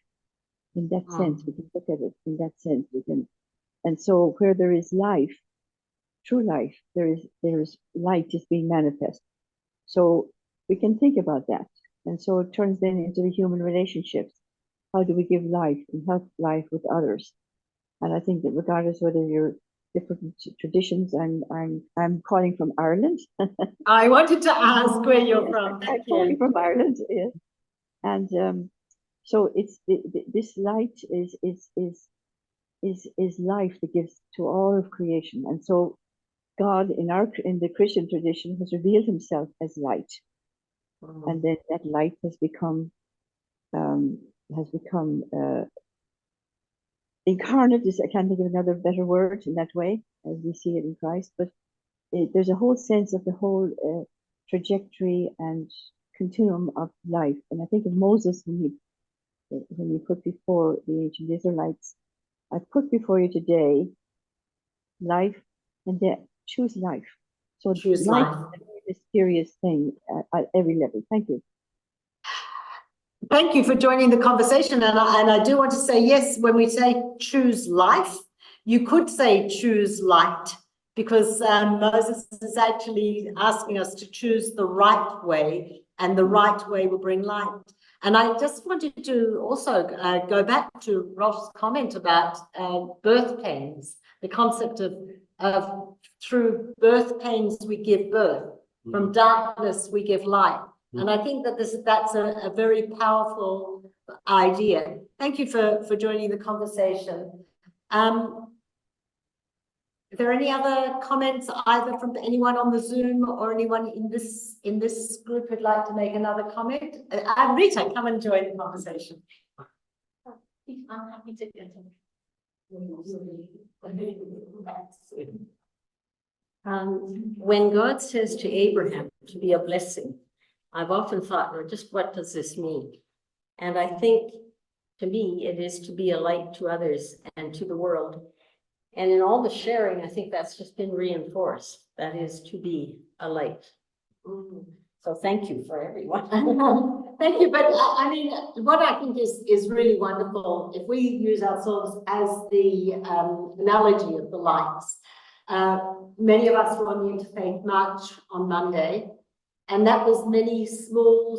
In that sense, we can look at it in that sense. We can, and so where there is life, true life, there is light is being manifest. So we can think about that, and so it turns then into the human relationships. How do we give life and help life with others? And I think that regardless whether you're different traditions, I'm calling from Ireland. I wanted to ask where you're from. I'm calling from Ireland, yes. And so it's this light is life that gives to all of creation, and so God in the Christian tradition has revealed Himself as light, and then that light has become incarnate. I can't think of another better word in that way, as we see it in Christ. But there's a whole sense of the whole trajectory and continuum of life, and I think of Moses when you put before the ancient Israelites, I put before you today life and death. Choose life. So Choose life life. is a very mysterious thing at every level. Thank you. Thank you for joining the conversation. And I do want to say, yes, when we say choose life, you could say choose light, because Moses is actually asking us to choose the right way, and the right way will bring light. And I just wanted to also go back to Ralf's comment about birth pains, the concept of through birth pains we give birth, from darkness we give light. And I think that that's a very powerful idea. Thank you for joining the conversation. Are there any other comments either from anyone on the Zoom or anyone in this group who'd like to make another comment? Rita, come and join the conversation. I'm happy to get in. When God says to Abraham to be a blessing, I've often thought, well, just what does this mean? And I think, to me, it is to be a light to others and to the world. And in all the sharing, I think that's just been reinforced. That is to be a light. So thank you for everyone. Thank you. But I mean, what I think is really wonderful, if we use ourselves as the analogy of the lights. Many of us were on the Interfaith March on Monday, and that was many small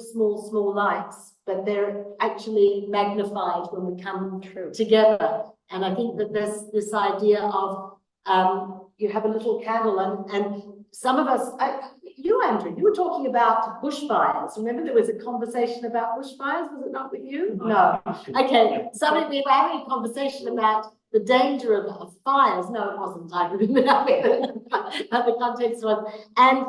lights, but they're actually magnified when we come together. And I think that there's this idea of you have a little candle, and some of us, you, Andrew, you were talking about bushfires. Remember there was a conversation about bushfires, was it not with you? No. Okay, we were having a conversation about the danger of fires. No, it wasn't. I remember now the context was, and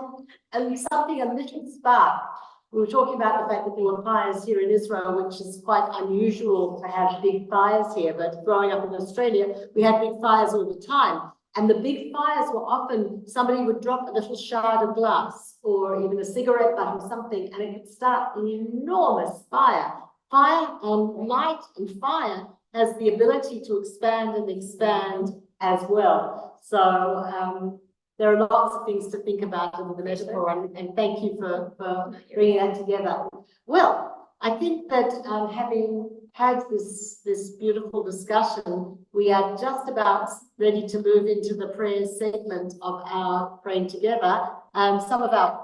something, a little spark. We were talking about the fact that there were fires here in Israel, which is quite unusual to have big fires here, but growing up in Australia, we had big fires all the time. And the big fires were often, somebody would drop a little shard of glass or even a cigarette butt or something, and it would start an enormous fire. Fire and light and fire has the ability to expand and expand as well. So there are lots of things to think about in the metaphor, and thank you for bringing that together. Well, I think that having had this beautiful discussion, we are just about ready to move into the prayer segment of our praying together. Some of our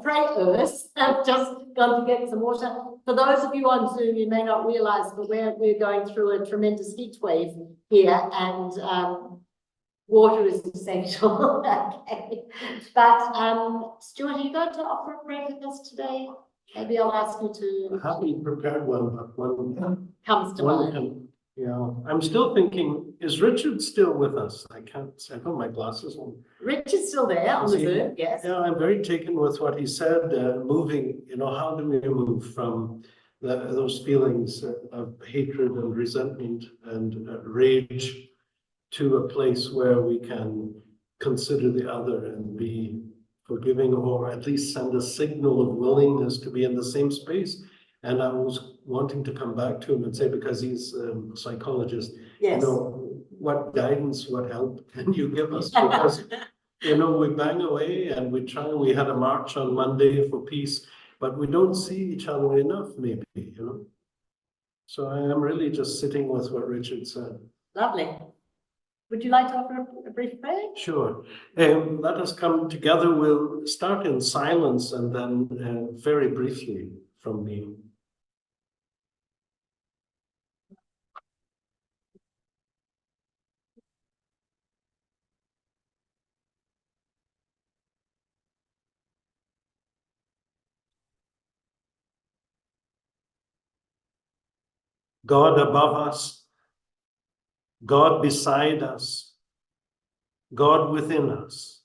prayers have just gone to get some water. For those of you on Zoom, you may not realize, but we're going through a tremendous heat wave here, and water is essential. Okay. But Stuart, are you going to offer a prayer with us today? Maybe I'll ask you to. I haven't prepared one, but one Comes to mind. Yeah, I'm still thinking, is Richard still with us? I put my glasses on. Richard's still there on the Zoom, yes. Yeah, I'm very taken with what he said, moving, how do we move from those feelings of hatred and resentment and rage to a place where we can consider the other and be forgiving, or at least send a signal of willingness to be in the same space. And I was wanting to come back to him and say, because he's a psychologist, Yes. what guidance, what help can you give us? Because, we bang away and we had a march on Monday for peace, but we don't see each other enough, maybe, So I am really just sitting with what Richard said. Lovely. Would you like to offer a brief prayer? Sure. Let us come together. We'll start in silence and then very briefly from me. God above us, God beside us, God within us.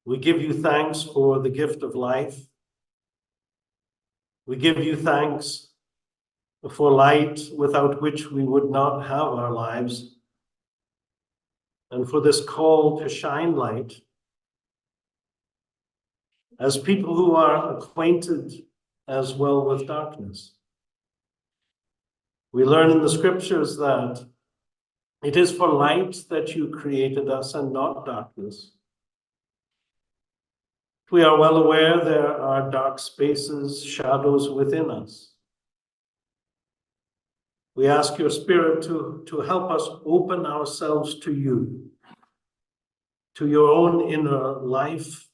We give you thanks for the gift of life. We give you thanks for light without which we would not have our lives, and for this call to shine light as people who are acquainted as well with darkness. We learn in the scriptures that it is for light that you created us and not darkness. We are well aware there are dark spaces, shadows within us. We ask your Spirit to help us open ourselves to you, to your own inner life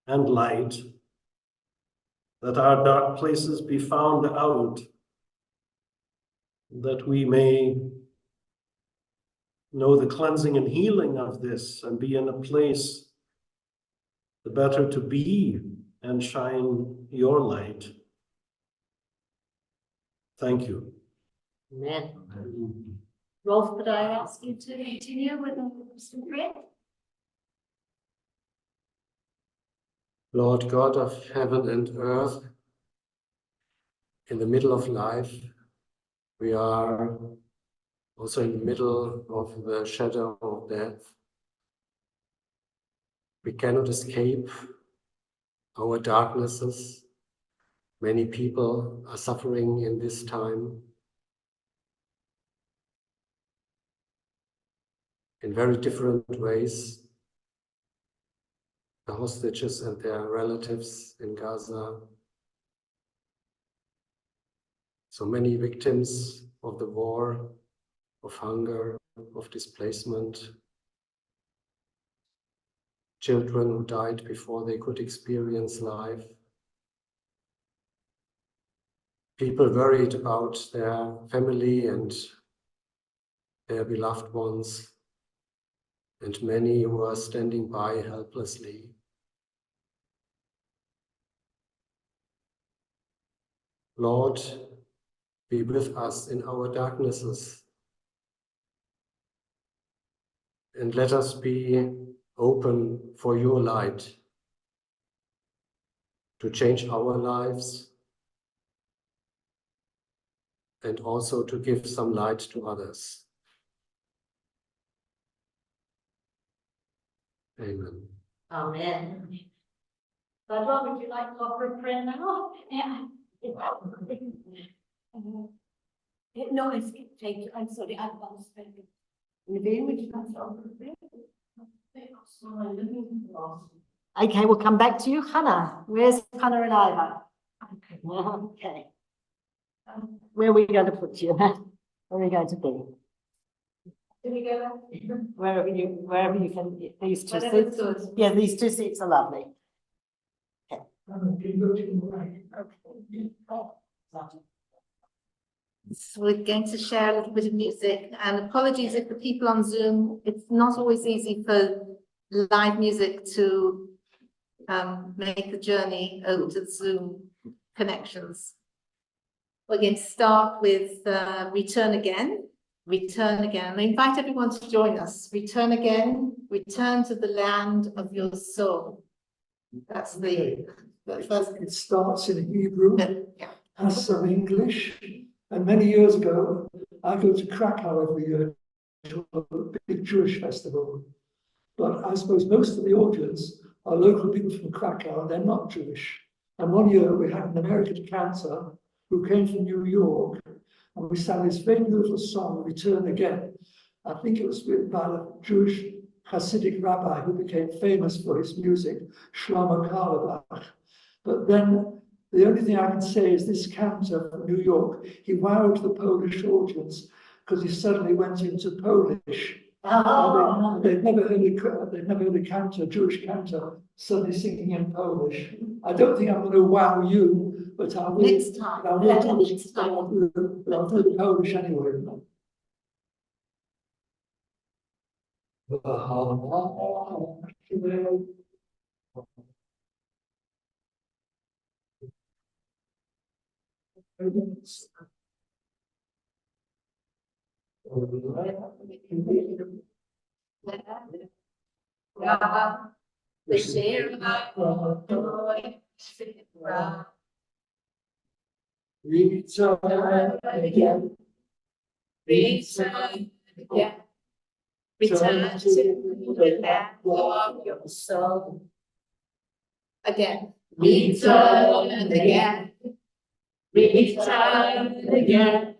and light, that our dark places be found out, that we may know the cleansing and healing of this and be in a place the better to be and shine your light. Thank you. Amen. Rolf, could I ask you to continue with some prayer? Lord God of heaven and earth, in the middle of life, we are also in the middle of the shadow of death. We cannot escape our darknesses. Many people are suffering in this time in very different ways. The hostages and their relatives in Gaza. So many victims of the war, of hunger, of displacement. Children who died before they could experience life. People worried about their family and their beloved ones, and many who are standing by helplessly. Lord, be with us in our darknesses, and let us be open for your light to change our lives and also to give some light to others. Amen. Amen. Barbara, would you like to offer a prayer now? Yeah. No, I skipped. Thank you. I'm sorry. I was speaking. Nivine, would you like to? Okay, we'll come back to you. Hanna, where's Hanna and Iva? Okay. Where are we going to put you? Where are we going to be? Wherever you can, these two seats. Yeah, these two seats are lovely. Okay. So we're going to share a little bit of music, and apologies if the people on Zoom, it's not always easy for live music to make the journey over to the Zoom connections. We're going to start with Return Again. Return Again. I invite everyone to join us. Return Again, return to the land of your soul. That's the first. It starts in Hebrew, Yeah. has some English, and many years ago, I go to Krakow every year to a big Jewish festival. But I suppose most of the audience are local people from Krakow, and they're not Jewish. And one year we had an American cantor who came from New York, and we sang this very beautiful song, Return Again. I think it was written by a Jewish Hasidic rabbi who became famous for his music, Shlomo Carlebach. But then the only thing I can say is this cantor from New York, he wowed the Polish audience because he suddenly went into Polish. They'd never heard a cantor, Jewish cantor, suddenly singing in Polish. I don't think I'm going to wow you, but I will. Next time. I'll do the Polish anyway. Return again. Return again. Return to the land of your soul. Again. Return again. Return again.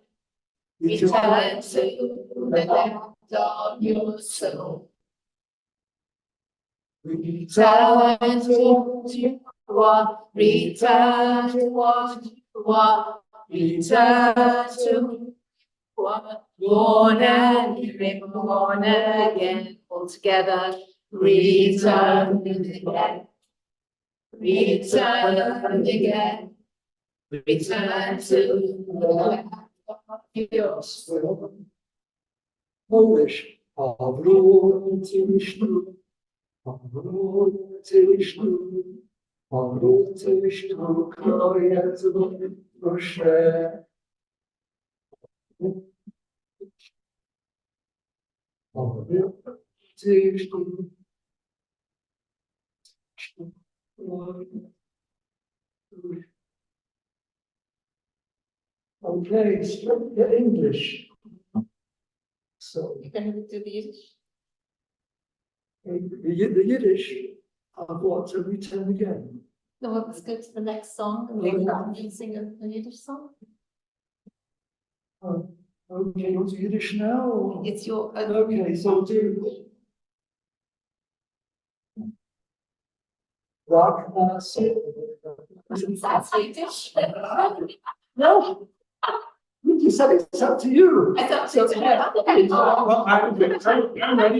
Return to the land of your soul. Return to what? Return to what? What? Return to what? Born and reborn again. All together. Return again. Return again. Return to the land of your soul. Polish. Powrócisz tu, powrócisz tu, powrócisz tu, Jezu, proszę. Powrócisz tu. Okay, straight to English. So You're going to do the Yiddish? the Yiddish, I've got to return again. No, let's go to the next song and we'll sing a Yiddish song. Okay, you want to Yiddish now? Or? It's your. Okay, so do. Rock, That's Yiddish. no. You said it's up to you. It's up to you. Well, I'm ready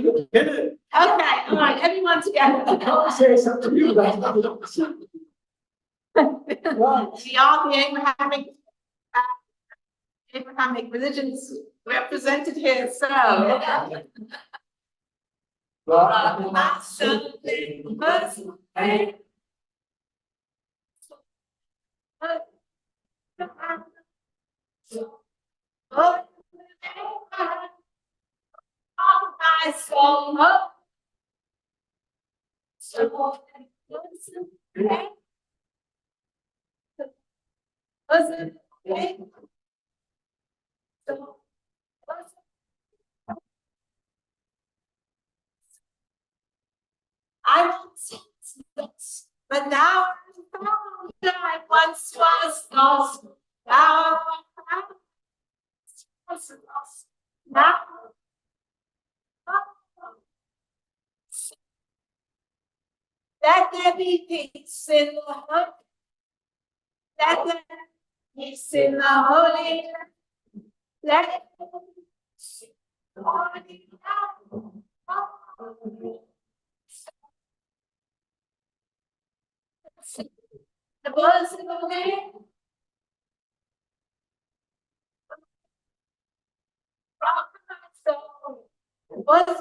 to get it. Okay, all right, everyone together. I can't say it's up to you. That's not what I'm saying. Right. We are the Abrahamic religions represented here, so. I once, but now I'm found. I once was lost. Now I'm found. Let there be peace in the heart. Let there be peace in the holy land. Let there be peace in the holy land. The words of the land. The words of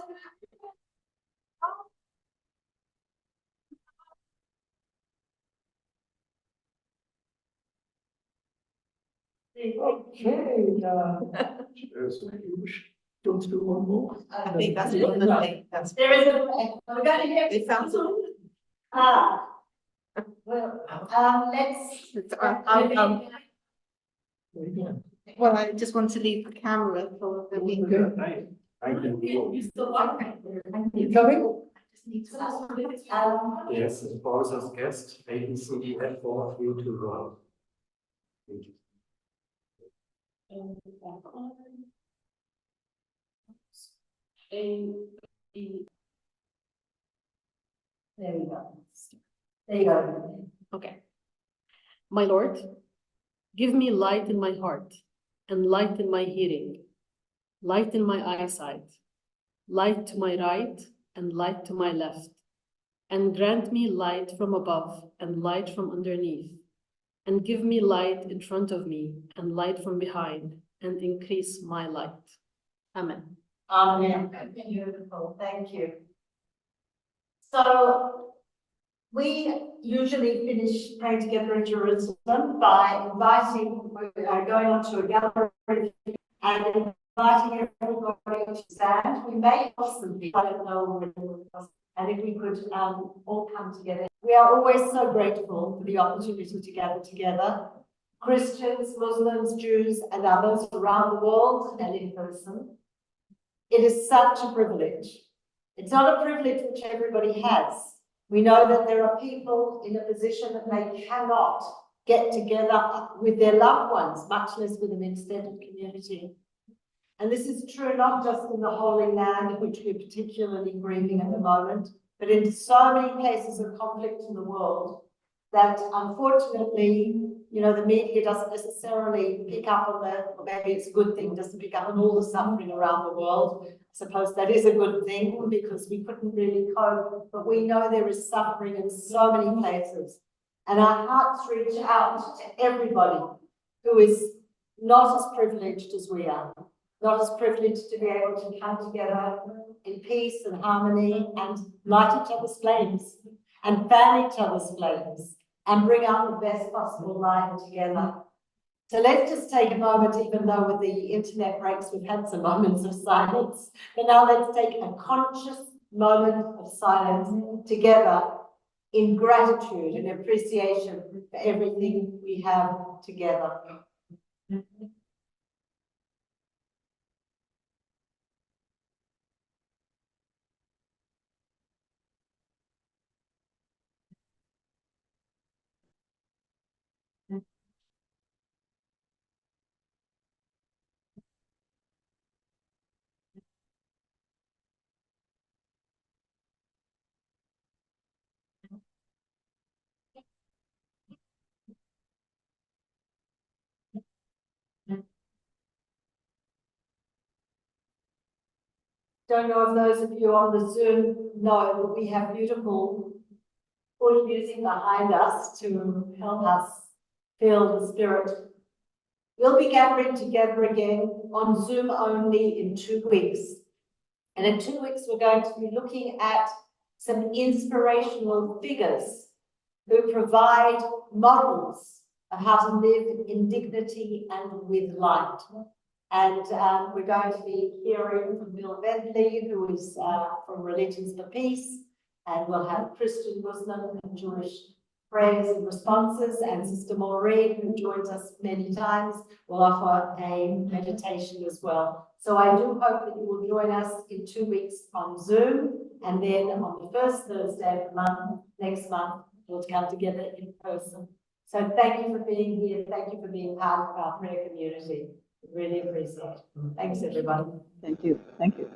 Okay, don't do one more. I think that's one of the things. That's There is a, we're going to hear. it sounds all. Well, let's. Well, I just want to leave the camera for the video. You still okay? You coming? Yes, as far as guest, agency, for you to run. Thank you. There you go. There you go. Okay. My Lord, give me light in my heart and light in my hearing, light in my eyesight, light to my right and light to my left, and grant me light from above and light from underneath, and give me light in front of me and light from behind, and increase my light. Amen. Amen. Beautiful. Thank you. So we usually finish praying together in Jerusalem by going onto a gallery and inviting everybody to stand. We may have some people, I don't know, and if we could all come together. We are always so grateful for the opportunity to gather together, Christians, Muslims, Jews, and others around the world and in person. It is such a privilege. It's not a privilege which everybody has. We know that there are people in a position that they cannot get together with their loved ones, much less with an extended community. And this is true not just in the Holy Land, which we're particularly grieving at the moment, but in so many places of conflict in the world that unfortunately, you know, the media doesn't necessarily pick up on the, or maybe it's a good thing, doesn't pick up on all the suffering around the world. I suppose that is a good thing because we couldn't really cope, but we know there is suffering in so many places. And our hearts reach out to everybody who is not as privileged as we are, not as privileged to be able to come together in peace and harmony and light each other's flames and fan each other's flames and bring out the best possible life together. So let's just take a moment, even though with the internet breaks, we've had some moments of silence, but now let's take a conscious moment of silence together in gratitude and appreciation for everything we have together. Don't know if those of you on the Zoom know that we have beautiful wood music behind us to help us feel the spirit. We'll be gathering together again on Zoom only in 2 weeks. And in 2 weeks, we're going to be looking at some inspirational figures who provide models of how to live in dignity and with light. And we're going to be hearing from Bill Bentley, who is from Religions for Peace, and we'll have Christian, Muslim, and Jewish prayers and responses, and Sister Maureen, who joins us many times, will offer a meditation as well. So I do hope that you will join us in 2 weeks on Zoom, and then on the first Thursday of the month, next month, we'll come together in person. So thank you for being here. Thank you for being part of our prayer community. Really appreciate it. Thanks, everybody. Thank you. Thank you.